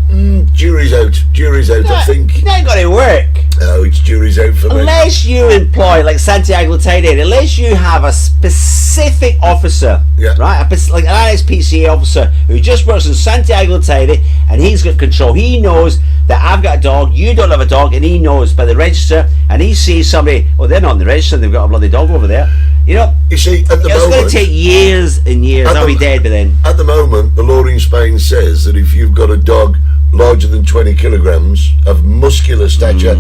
Jury's out. I think. It ain't got to work. Oh, it's jury's out for me. Unless you employ, like Santiago Tide, unless you have a specific officer, Yeah. right, like an RSPCA officer who just works in Santiago Tide, and he's got control. He knows that I've got a dog, you don't have a dog, and he knows by the register, and he sees somebody, they're not on the register, they've got a bloody dog over there. You know, You see, at the it's going moment, to take years and years. I'll be dead by then. At the moment, the law in Spain says that if you've got a dog larger than 20 kilograms of muscular stature,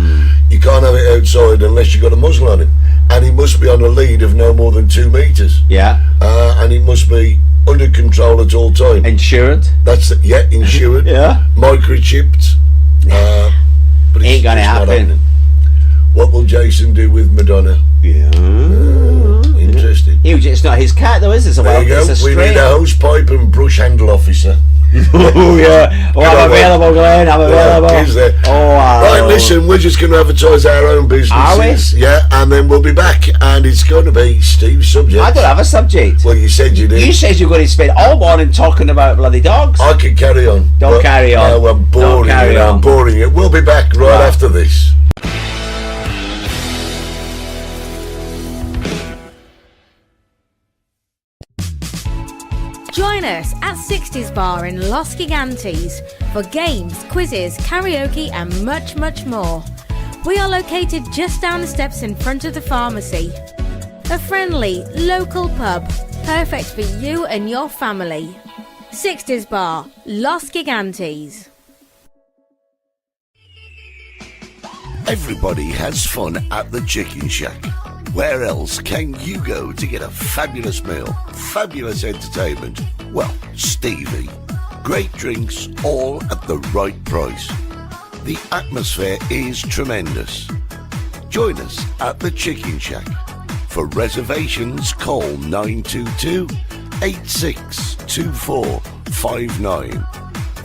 you can't have it outside unless you've got a muzzle on him, and he must be on a lead of no more than 2 meters, Yeah. and it must be under control at all time. Insured. That's insured, Yeah. microchipped, but Ain't gonna it's not happen. happening. What will Jason do with Madonna? Yeah. Interesting. interesting. Huge. It's not his cat though, is it? So There you go. it's a We stray. need a hose pipe and brush handle officer. Oh yeah. Oh, I'm available, Glenn. I'm available. Is there? Oh, wow. Right, listen, we're just going to advertise our own businesses. Are we? Yeah, and then we'll be back, and it's going to be Steve's subject. I don't have a subject. Well, you said you did. You said you're going to spend all morning talking about bloody dogs. I can carry on. Don't carry on. No, I'm boring Don't carry you. on. I'm boring you. We'll be back right after this. Join us at 60s Bar in Los Gigantes for games, quizzes, karaoke and much, much more. We are located just down the steps in front of the pharmacy. A friendly, local pub, perfect for you and your family. 60s Bar, Los Gigantes. Everybody has fun at the Chicken Shack. Where else can you go to get a fabulous meal, fabulous entertainment? Well, Stevie. Great drinks, all at the right price. The atmosphere is tremendous. Join us at the Chicken Shack. For reservations, call 922 862459.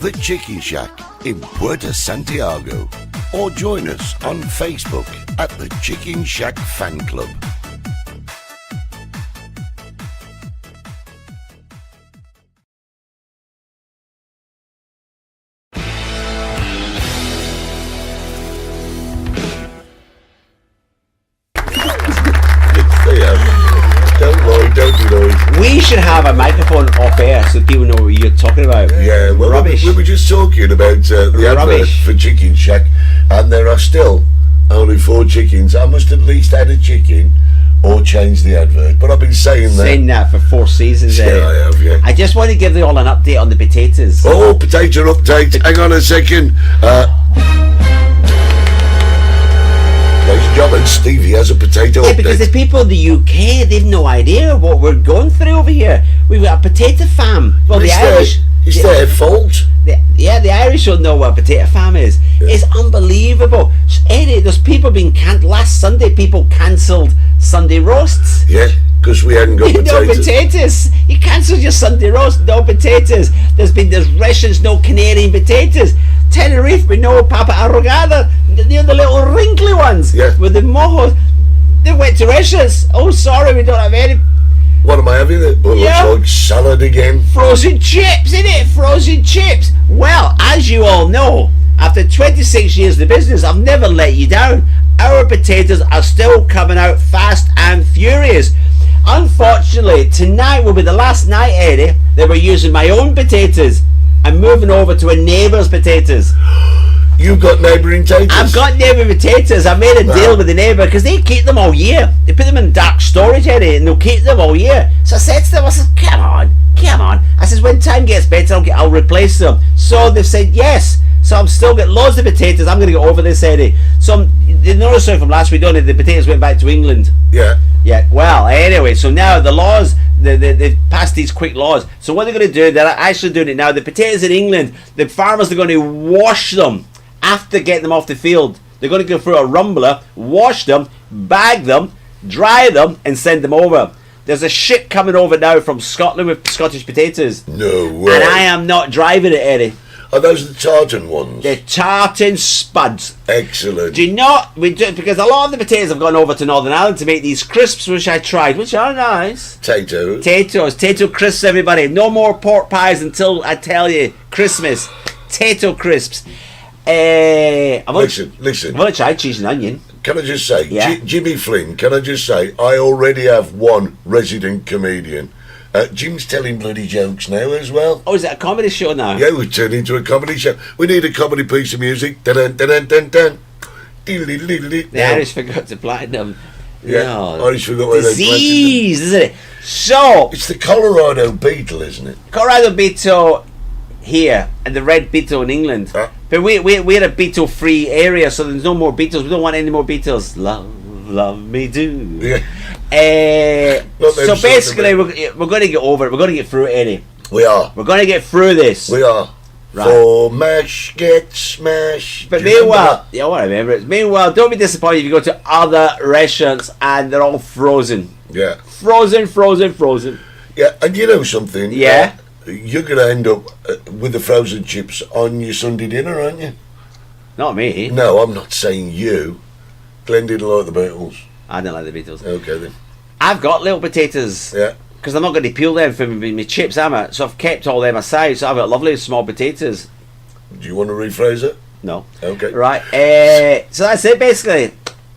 The Chicken Shack in Puerto Santiago. Or join us on Facebook at the Chicken Shack Fan Club. Don't you know? We should have a microphone off air so people know what you're talking about. Yeah, well, Rubbish. we were just talking about the advert Rubbish. for Chicken Shack, and there are still only 4 chickens. I must at least add a chicken or change the advert. But I've been saying that. Saying that for 4 seasons. Yeah, I have, yeah. I just want to give you all an update on the potatoes. Oh, potato update. Hang on a second. Ladies and gentlemen, Stevie has a potato Yeah, update. because the people in the UK, they've no idea what we're going through over here. We've got a potato farm. Well, the Irish... It's their fault. The Irish don't know what a potato farm is. Yeah. It's unbelievable. Eddie, there's people being last Sunday, people cancelled Sunday roasts. Yeah, because we hadn't got No potatoes. potatoes. You cancelled your Sunday roast. No potatoes. There's rations, no Canadian potatoes. Tenerife with no papa arrogada. The little wrinkly ones. Yeah. With the mojos. They went to rations. Oh, sorry, we don't have any. What am I having? It looks Yeah. like salad again. Frozen chips, innit? Frozen chips. Well, as you all know, after 26 years in the business, I've never let you down. Our potatoes are still coming out fast and furious. Unfortunately, tonight will be the last night, Eddie, that we're using my own potatoes. I'm moving over to a neighbour's potatoes. You've got neighbouring potatoes. I've got neighbour potatoes. I made a deal with the neighbour because they keep them all year. They put them in dark storage, Eddie, and they'll keep them all year. So I said to them, I said, come on. I said, when time gets better, I'll replace them. So they've said yes. So I'm still getting loads of potatoes. I'm going to get over this, Eddie. So you noticed from last week, don't you? The potatoes went back to England. Yeah. Yeah, well, anyway, so now the laws, they've passed these quick laws. So what they're going to do, they're actually doing it now. The potatoes in England, the farmers are going to wash them after getting them off the field. They're going to go through a rumbler, wash them, bag them, dry them, and send them over. There's a ship coming over now from Scotland with Scottish potatoes. No way. And I am not driving it, Eddie. Are those the tartan ones? They're tartan spuds. Excellent. Do you know, because a lot of the potatoes have gone over to Northern Ireland to make these crisps, which I tried, which are nice. Potatoes. Tato crisps, everybody. No more pork pies until I tell you Christmas. Tato crisps. I've Listen. only tried cheese and onion. Can I just say, Yeah. Jimmy Flynn, can I just say, I already have one resident comedian. Jim's telling bloody jokes now as well. Oh, is it a comedy show now? Yeah, we've turned into a comedy show. We need a comedy piece of music. Dun dun dun dun dun. The Irish forgot to platinum. Yeah, No. Irish forgot where they planted Disease, isn't it? So, It's the Colorado beetle, isn't it? Colorado beetle here and the red beetle in England. But we're a beetle-free area, so there's no more beetles. We don't want any more beetles. Love me do. Yeah. Not them So sort of basically, we're going to get over it. We're going to get through it, Eddie. We are. We're going to get through this. We are. Right. For mash, get smash. But Do you remember meanwhile, yeah, I remember it. Meanwhile, don't be disappointed if you go to other restaurants and they're all frozen. that? Yeah. Frozen. Yeah, and you know something? Yeah. You're going to end up with the frozen chips on your Sunday dinner, aren't you? Not me. No, I'm not saying you. Glenn didn't like the Beatles. I don't like the Beatles. Okay, then. I've got little potatoes. Yeah. Because I'm not going to peel them for my chips, am I? So I've kept all them aside. So I've got lovely small potatoes. Do you want to rephrase it? No. Okay. Right. So that's it, basically.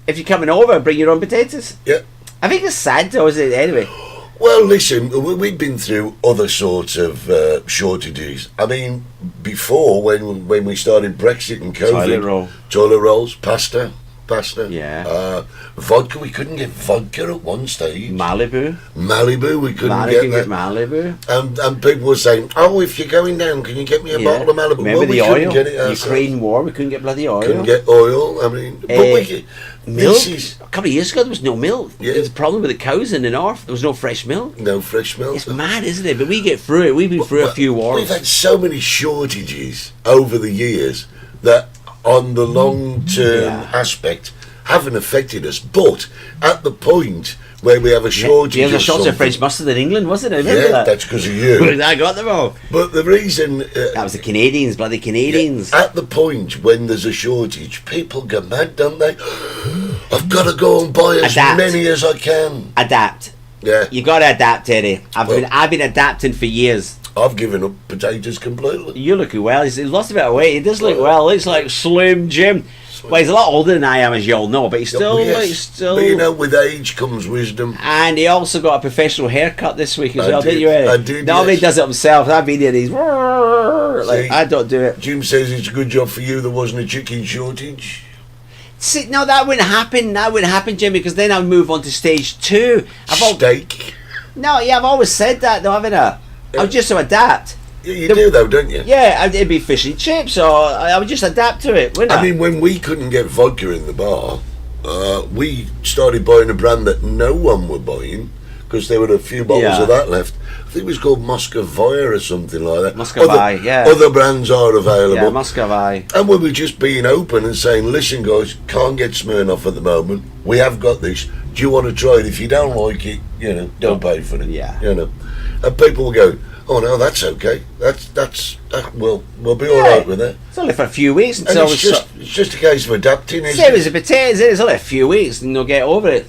If you're coming over, bring your own potatoes. Yeah. I think it's sad, though, isn't it? Anyway. Well, listen, we've been through other sorts of shortages. I mean, before, when we started Brexit and COVID... Toilet rolls, pasta. Yeah. Vodka, we couldn't get vodka at one stage. Malibu, we couldn't get that. Malibu. And people were saying, oh, if you're going down, can you get me a bottle of Malibu? Remember we the couldn't oil? get it ourselves. Ukraine war, we couldn't get bloody oil. Couldn't get oil. I mean, but milk. This is A couple of years ago, there was no milk. Yeah. There was a problem with the cows in the north. There was no fresh milk. no fresh milk. It's mad, isn't it? But we get through it. We've been through a few wars. We've had so many shortages over the years that on the long-term aspect haven't affected us. But at the point where we have a shortage There's a of shortage something, of French mustard in England, wasn't it? Remember yeah, that? that's because of you. I got them all. But the reason... That was the Canadians, bloody Canadians. at the point when there's a shortage, people go mad, don't they? I've got to go and buy as Adapt. many as I can. Adapt. Yeah, You got to adapt, Eddie. Well- I've been adapting for years. I've given up potatoes completely. You're looking well. He's lost a bit of weight. He does look well. Looks like Slim Jim. Well, he's a lot older than I am, as you all know, but he's still, But you know, with age comes wisdom. And he also got a professional haircut this week as I well, did. didn't you, Eddie? I did, Nobody yes. does it himself. I've been in these. Like, See? I don't do it. Jim says it's a good job for you there wasn't a chicken shortage. See, no, that wouldn't happen. That wouldn't happen, Jimmy, because then I'd move on to stage 2. Steak. I've always said that, though, haven't I? I would just adapt. Yeah, you do though, don't you? Yeah, it'd be fish and chips, or I would just adapt to it, wouldn't I? I mean, when we couldn't get vodka in the bar, we started buying a brand that no one were buying because there were a few bottles of that left. I think it was called Muscovy or something like that. Muscovy, yeah. Other brands are available. Yeah, Muscovy. And we were just being open and saying, listen, guys, can't get Smirnoff at the moment. We have got this. Do you want to try it? If you don't like it, don't pay for it. Yeah. And people will go, oh no, that's okay. We'll be all right with that. It's only for a few weeks And until it's just a case of adapting, isn't same it? as the potatoes. It's only a few weeks, and they'll get over it.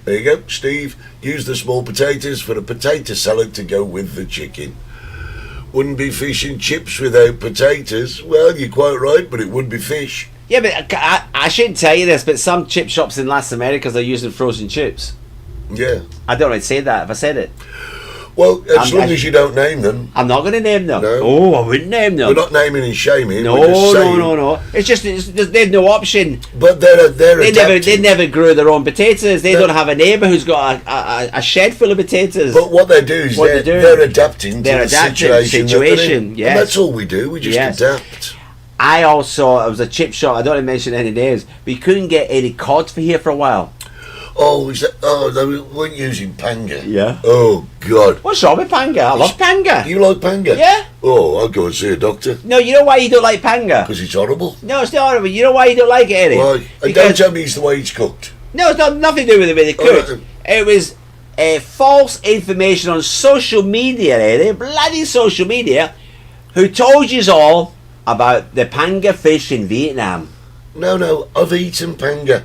There you go, Steve. Use the small potatoes for the potato salad to go with the chicken. Wouldn't be fish and chips without potatoes. Well, you're quite right, but it would be fish. Yeah, but I shouldn't tell you this, but some chip shops in Las Americas are using frozen chips. Yeah. I don't know I'd say that if I said it. Well, as long as you don't name them. I'm not going to name them. No. Oh, I wouldn't name them. We're not naming and shaming. No, we're just saying, no. It's just they've no option. But They never grew their own potatoes. They don't have a neighbour who's got a shed full of potatoes. But what they do is they're adapting to the situation. that they're in. Yes. And that's all we do. We just adapt. I also, it was a chip shop, I don't want to mention any names, but you couldn't get any cod for here for a while. Oh, is that? Oh, they weren't using panga. Yeah. Oh God. What's wrong with panga? I love panga. You like panga? Yeah. Oh, I'll go and see a doctor. No, you know why you don't like panga? Because it's horrible. No, it's not horrible. You know why you don't like it, Eddie? Why? And don't tell me it's the way it's cooked. No, it's not nothing to do with the way they cooked. It was false information on social media, Eddie, bloody social media, who told you all about the panga fish in Vietnam. No, I've eaten panga,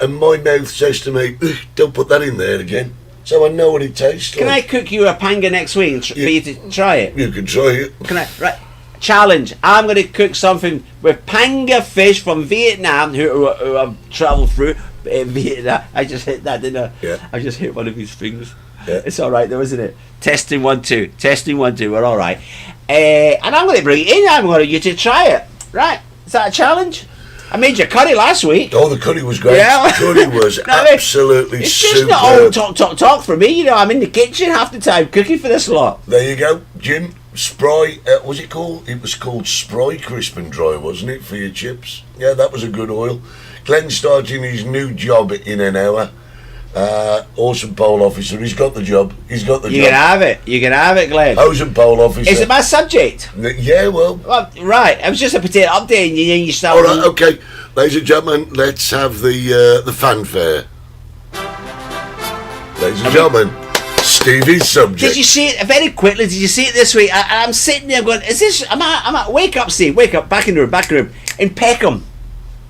and my mouth says to me, don't put that in there again. So I know what it tastes Can I like. cook you a panga next week for you to try it? You can try it. Can I? Right. Challenge. I'm going to cook something with panga fish from Vietnam who have travelled through Vietnam. I just hit that, didn't I? Yeah. I just hit one of his fingers. Yeah. It's all right though, isn't it? Testing 1 2. Testing 1 2. We're all right. And I'm going to bring it in. I'm going to get you to try it. Right? Is that a challenge? I made your curry last week. Oh, the curry was great. Yeah. The curry was absolutely It's superb. just not all talk for me. You know, I'm in the kitchen half the time cooking for this lot. There you go, Jim. Spry, was it called? It was called Spry Crisp and Dry, wasn't it, for your chips? Yeah, that was a good oil. Glenn's starting his new job in an hour. Horse and pole officer. He's got the job. You can have it. You can have it, Glenn. Hose and pole officer. Is it my subject? Yeah, well. Right. I was just a potato update, and you start. All right, okay. Ladies and gentlemen, let's have the fanfare. Ladies and gentlemen, Stevie's subject. Did you see it very quickly? Did you see it this week? I'm sitting there going, "Is this? I'm at. Wake up, Steve. Wake up. Back in the room. In Peckham.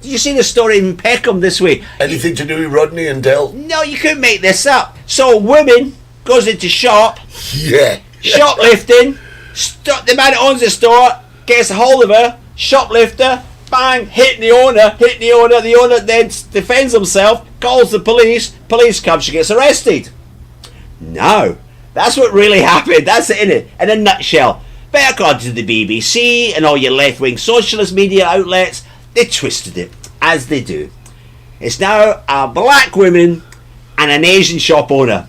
Did you see the story in Peckham this week? Anything to do with Rodney and Dell? No, you couldn't make this up. So a woman goes into shop, Yeah. shoplifting. The man that owns the store gets a hold of her, shoplifter, bang, hitting the owner. The owner then defends himself, calls the police. Police come, she gets arrested. No, that's what really happened. That's it, innit? In a nutshell. But according to the BBC and all your left-wing socialist media outlets, they twisted it, as they do. It's now a black woman and an Asian shop owner.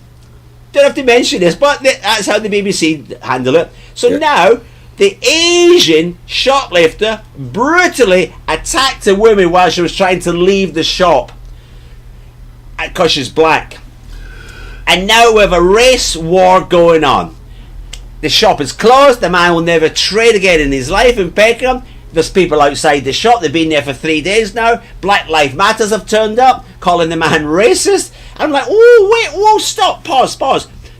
Don't have to mention this, but that's how the BBC handle it. So now, the Asian shoplifter brutally attacked a woman while she was trying to leave the shop because she's black. And now we have a race war going on. The shop is closed. The man will never trade again in his life in Peckham. There's people outside the shop. They've been there for 3 days now. Black Lives Matters have turned up, calling the man racist. I'm like, oh, wait, whoa, stop, pause.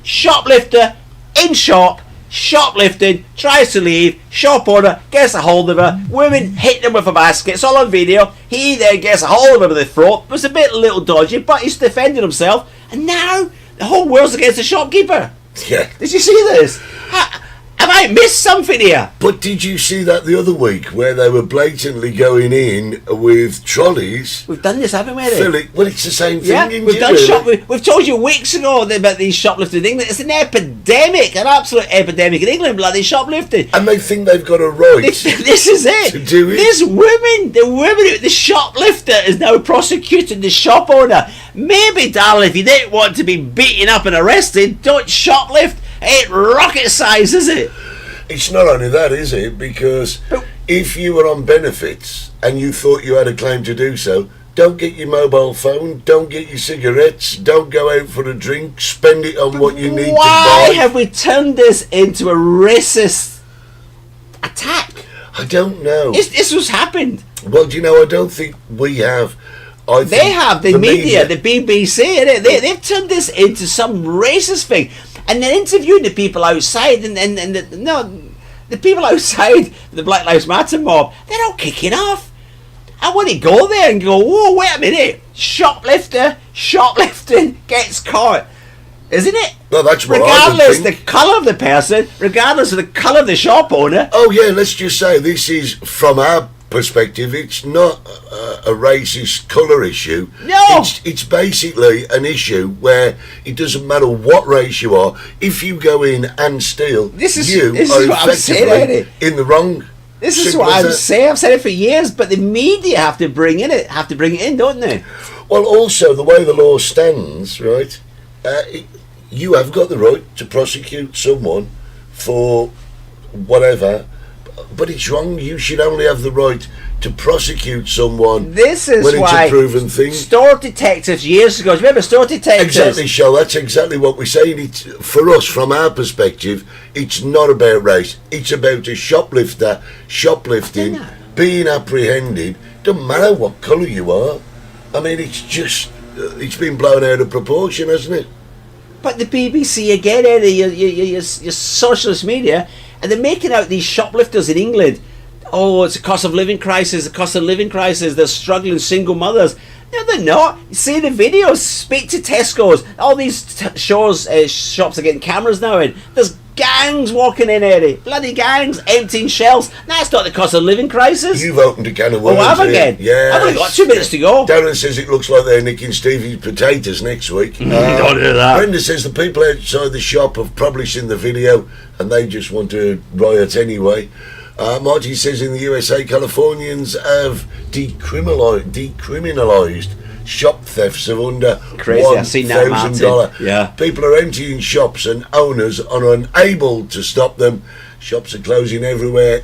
Shoplifter in shop, shoplifting, tries to leave, shop owner gets a hold of her, women hit him with a basket, it's all on video. He then gets a hold of her with the throat. It was a bit little dodgy, but he's defending himself, and now the whole world's against the shopkeeper. Yeah. Did you see this? Have I missed something here? But did you see that the other week where they were blatantly going in with trolleys? We've done this, haven't we? Well, it's the same thing. Yeah, isn't we've it, done really? we've told you weeks ago about these shoplifting things. It's an epidemic, an absolute epidemic in England, bloody shoplifting. And they think they've got a right. This is it. To do it. The shoplifter is now prosecuting the shop owner. Maybe, darling, if you didn't want to be beaten up and arrested, don't shoplift. It ain't rocket science, is it? It's not only that, is it? Because if you were on benefits and you thought you had a claim to do so, don't get your mobile phone, don't get your cigarettes, don't go out for a drink, spend it on what you need to buy. Why have we turned this into a racist attack? I don't know. This was happened. Well, do you know, I don't think we have. They have, the media, the BBC, they've turned this into some racist thing. And they're interviewing the people outside, and the people outside the Black Lives Matter mob, they're all kicking off. I want to go there and go, whoa, wait a minute, shoplifting gets caught, isn't it? Well, that's what regardless I the colour of the person, regardless of the colour of the shop owner. Oh yeah, let's just say this is from our perspective. It's not a racist colour issue. No, it's basically an issue where it doesn't matter what race you are. If you go in and steal, this is what I'm saying, in the wrong. This is what I'm saying. I've said it for years, but the media have to bring it in, don't they? Well, also the way the law stands, right? You have got the right to prosecute someone for whatever. But it's wrong. You should only have the right to prosecute someone when it's a proven thing. Store detectives years ago, remember store detectives? Exactly, Shell. That's exactly what we're saying. For us, from our perspective, it's not about race. It's about a shoplifter shoplifting, being apprehended. Doesn't matter what colour you are. I mean, it's just it's been blown out of proportion, hasn't it? But the BBC again, Eddie, your socialist media. And they're making out these shoplifters in England. Oh, it's a cost of living crisis, They're struggling single mothers. No, they're not. You see the videos. Speak to Tesco's. All these shops are getting cameras now in. There's gangs walking in, Eddie. Bloody gangs emptying shelves. That's not the cost of living crisis. You've opened a can of worms. Oh, have again? Yeah. I've only got 2 minutes to go. Darren says it looks like they're nicking Stevie's potatoes next week. Don't do that. Brenda says the people outside the shop have probably seen the video and they just want to riot anyway. Marty says in the USA, Californians have decriminalised shop thefts of under $1,000. Yeah. People are emptying shops and owners are unable to stop them. Shops are closing everywhere,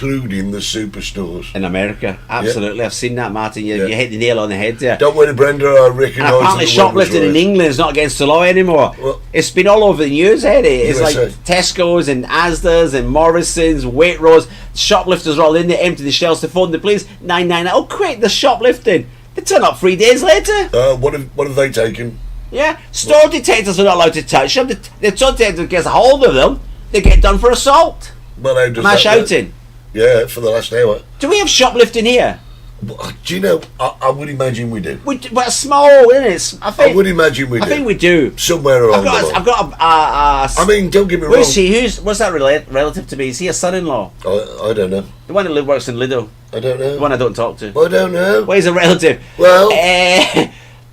including the superstores. In America, absolutely. I've seen that, Martin. You hit the nail on the head there. Don't worry, Brenda, I recognise. And apparently shoplifting in England is not against the law anymore. Well, it's been all over the news, Eddie. It's USA. like Tesco's and Asda's and Morrison's, Waitrose. Shoplifters are all in there, empty the shelves to phone the police. 999. Oh, quick, they're shoplifting. They turn up 3 days later. What have they taken? Yeah, store detectives are not allowed to touch them. The store detective gets a hold of them. They get done for assault. Well, how does Am I that shouting? work? Yeah, for the last hour. Do we have shoplifting here? Do you know? I would imagine we do. But small, isn't it? I would imagine we do. I think we do. Somewhere along the line. I've got I mean, don't get me wrong. Who's he? What's that relative to me? Is he a son-in-law? I don't know. The one who works in Lido. I don't know. The one I don't talk to. I don't know. Well, he's a relative. Well,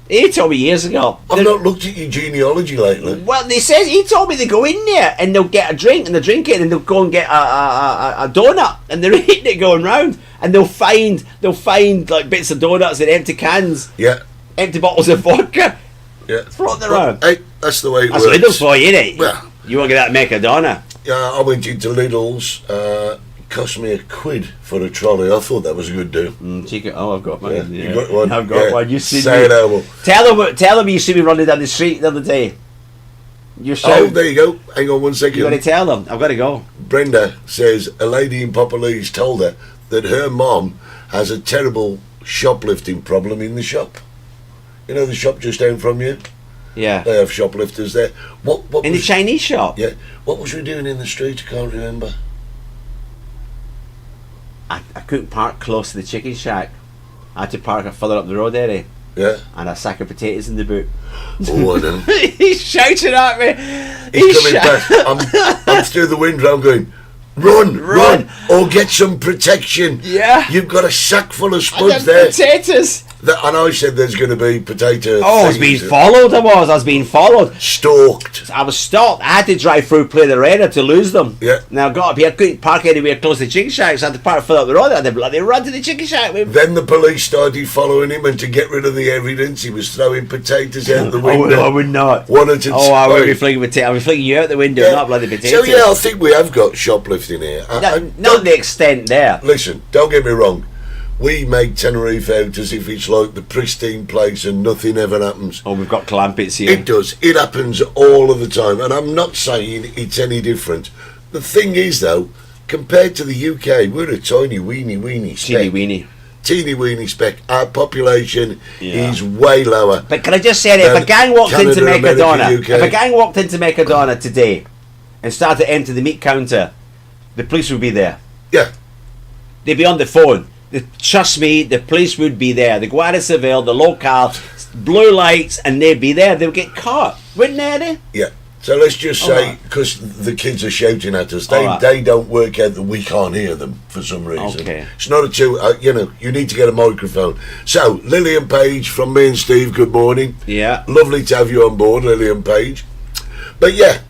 he told me years ago. I've not looked at your genealogy lately. Well, he told me they go in there and they'll get a drink and they'll drink it and they'll go and get a donut and they're eating it going round and they'll find like bits of donuts in empty cans. Yeah. Empty bottles of vodka. Yeah. Floating around. Hey, that's the way it That's works. Lidl for you, innit? Well, you want to get that Mercadona? Yeah, I went into Lidl's. Cost me £1 for a trolley. I thought that was a good deal. I've got mine. You got one? I've got one. You see Say me. it over. Tell them you see me running down the street the other day. You shout. Oh, there you go. Hang on one second. You got to tell them. I've got to go. Brenda says a lady in Popolese told her that her mom has a terrible shoplifting problem in the shop. You know the shop just down from you? Yeah. They have shoplifters there. What in the Chinese shop? Yeah. What was we doing in the street? I can't remember. I couldn't park close to the chicken shack. I had to park further up the road area. Yeah. And a sack of potatoes in the boot. Oh, I know. He's shouting at me. He's coming back. I'm through the window. I'm going, run, or get some protection. Yeah. You've got a sack full of spuds there. Potatoes. And I said there's going to be potato. I was being followed. I was being followed. Stalked. I was stalked. I had to drive through Play the Arena to lose them. Yeah. Now I got up here. I couldn't park anywhere close to the chicken shack, so I had to park further up the road. I had to bloody run to the chicken shack with him. Then the police started following him, and to get rid of the evidence, he was throwing potatoes out the window. I would not. One at a time. I would be flinging potatoes. I was flinging you out the window, not bloody potatoes. So yeah, I think we have got shoplifting here. Not the extent there. Listen, don't get me wrong. We make Tenerife out as if it's like the pristine place and nothing ever happens. Oh, we've got clampets here. It does. It happens all of the time, and I'm not saying it's any different. The thing is, though, compared to the UK, we're a tiny, weeny speck. Teeny weeny speck. Our population is way lower. But can I just say that if a gang walked into Mercadona, UK. If a gang walked into Mercadona today and started to enter the meat counter, the police would be there. Yeah. They'd be on the phone. Trust me, the police would be there. The Guardia Civil, the local, blue lights, and they'd be there. They would get caught, wouldn't they? Yeah. So let's just say, because the kids are shouting at us, they don't work out that we can't hear them for some reason. Okay. It's not a two, you need to get a microphone. So, Lillian Page from me and Steve, good morning. Yeah. Lovely to have you on board, Lillian Page. But yeah,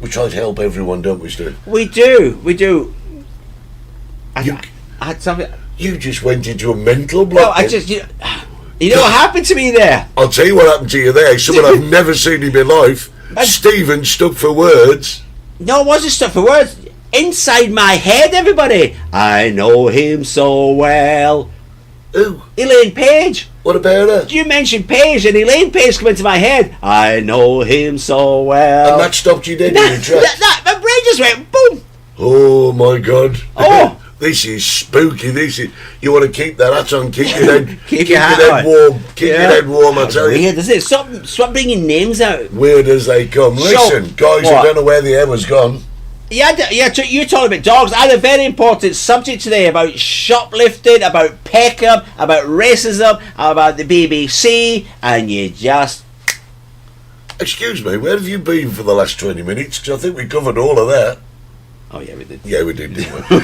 we try to help everyone, don't we, Steve? We do. I had something. You just went into a mental block. No, you know what happened to me there? I'll tell you what happened to you there. Someone I've never seen in my life. Stephen stuck for words. No, it wasn't stuck for words. Inside my head, everybody. I know him so well. Who? Elaine Page. What about her? You mentioned Page, and Elaine Page came into my head. I know him so well. And that stopped you dead in your tracks. My brain just went boom. Oh my God. Oh. This is spooky. You want to keep that hat on, keep your head, keep your head warm. Keep your head warm, I tell you. Weird, isn't it? Stop bringing names out. Weird as they come. Listen, guys, I don't know where the hair was gone. Yeah, you're talking about dogs. I had a very important subject today about shoplifting, about Peckham, about racism, about the BBC, and you just... Excuse me, where have you been for the last 20 minutes? Because I think we covered all of that. Oh, yeah, we did. Yeah, we did, didn't we?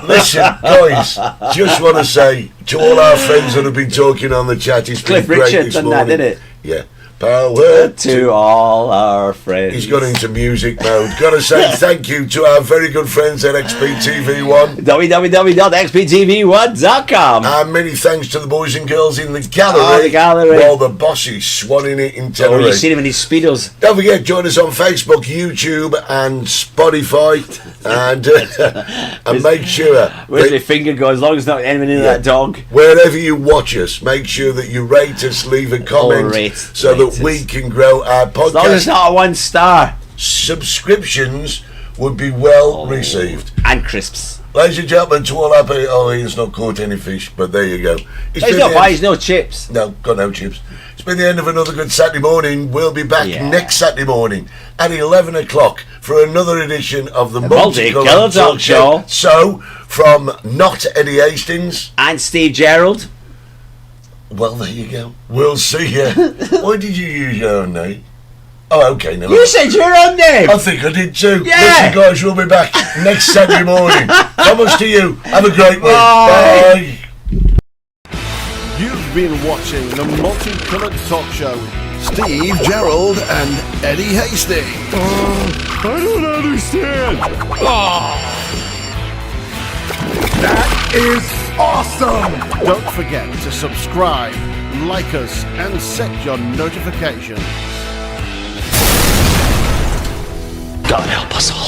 Listen, guys, just want to say to all our friends that have been talking on the chat, it's Cliff been great Richard this done morning. that, didn't it? Yeah. Power to all our friends. He's gone into music mode. Gotta say thank you to our very good friends at XPTV1. www.xptv1.com. And many thanks to the boys and girls in the gallery. Oh, the gallery. While the boss is swanning it in Tenerife. Oh, you seen him in his speedos. Don't forget, join us on Facebook, YouTube and Spotify. And make sure... Where's my finger go? As long as not anyone in that dog. Wherever you watch us, make sure that you rate us, leave a comment, so that we can grow our podcast. As long as it's not a 1 star. Subscriptions would be well received. And crisps. Ladies and gentlemen, to all our people, Ian's not caught any fish, but there you go. He's not buys no chips. No, got no chips. It's been the end of another good Saturday morning. We'll be back next Saturday morning at 11 o'clock for another edition of the Multicoloured Talk Show. So, from not Eddie Hastings and Steve Gerald. Well, there you go. We'll see you. Why did you use your own name? Oh, okay. No, you said your own name. I think I did too. Yeah. Listen, guys, we'll be back next Saturday morning. Promise to you. Have a great week. Bye. You've been watching the Multicoloured Talk Show with Steve Gerald and Eddie Hastings. I don't understand. That is awesome! Don't forget to subscribe, like us, and set your notifications. God help us all.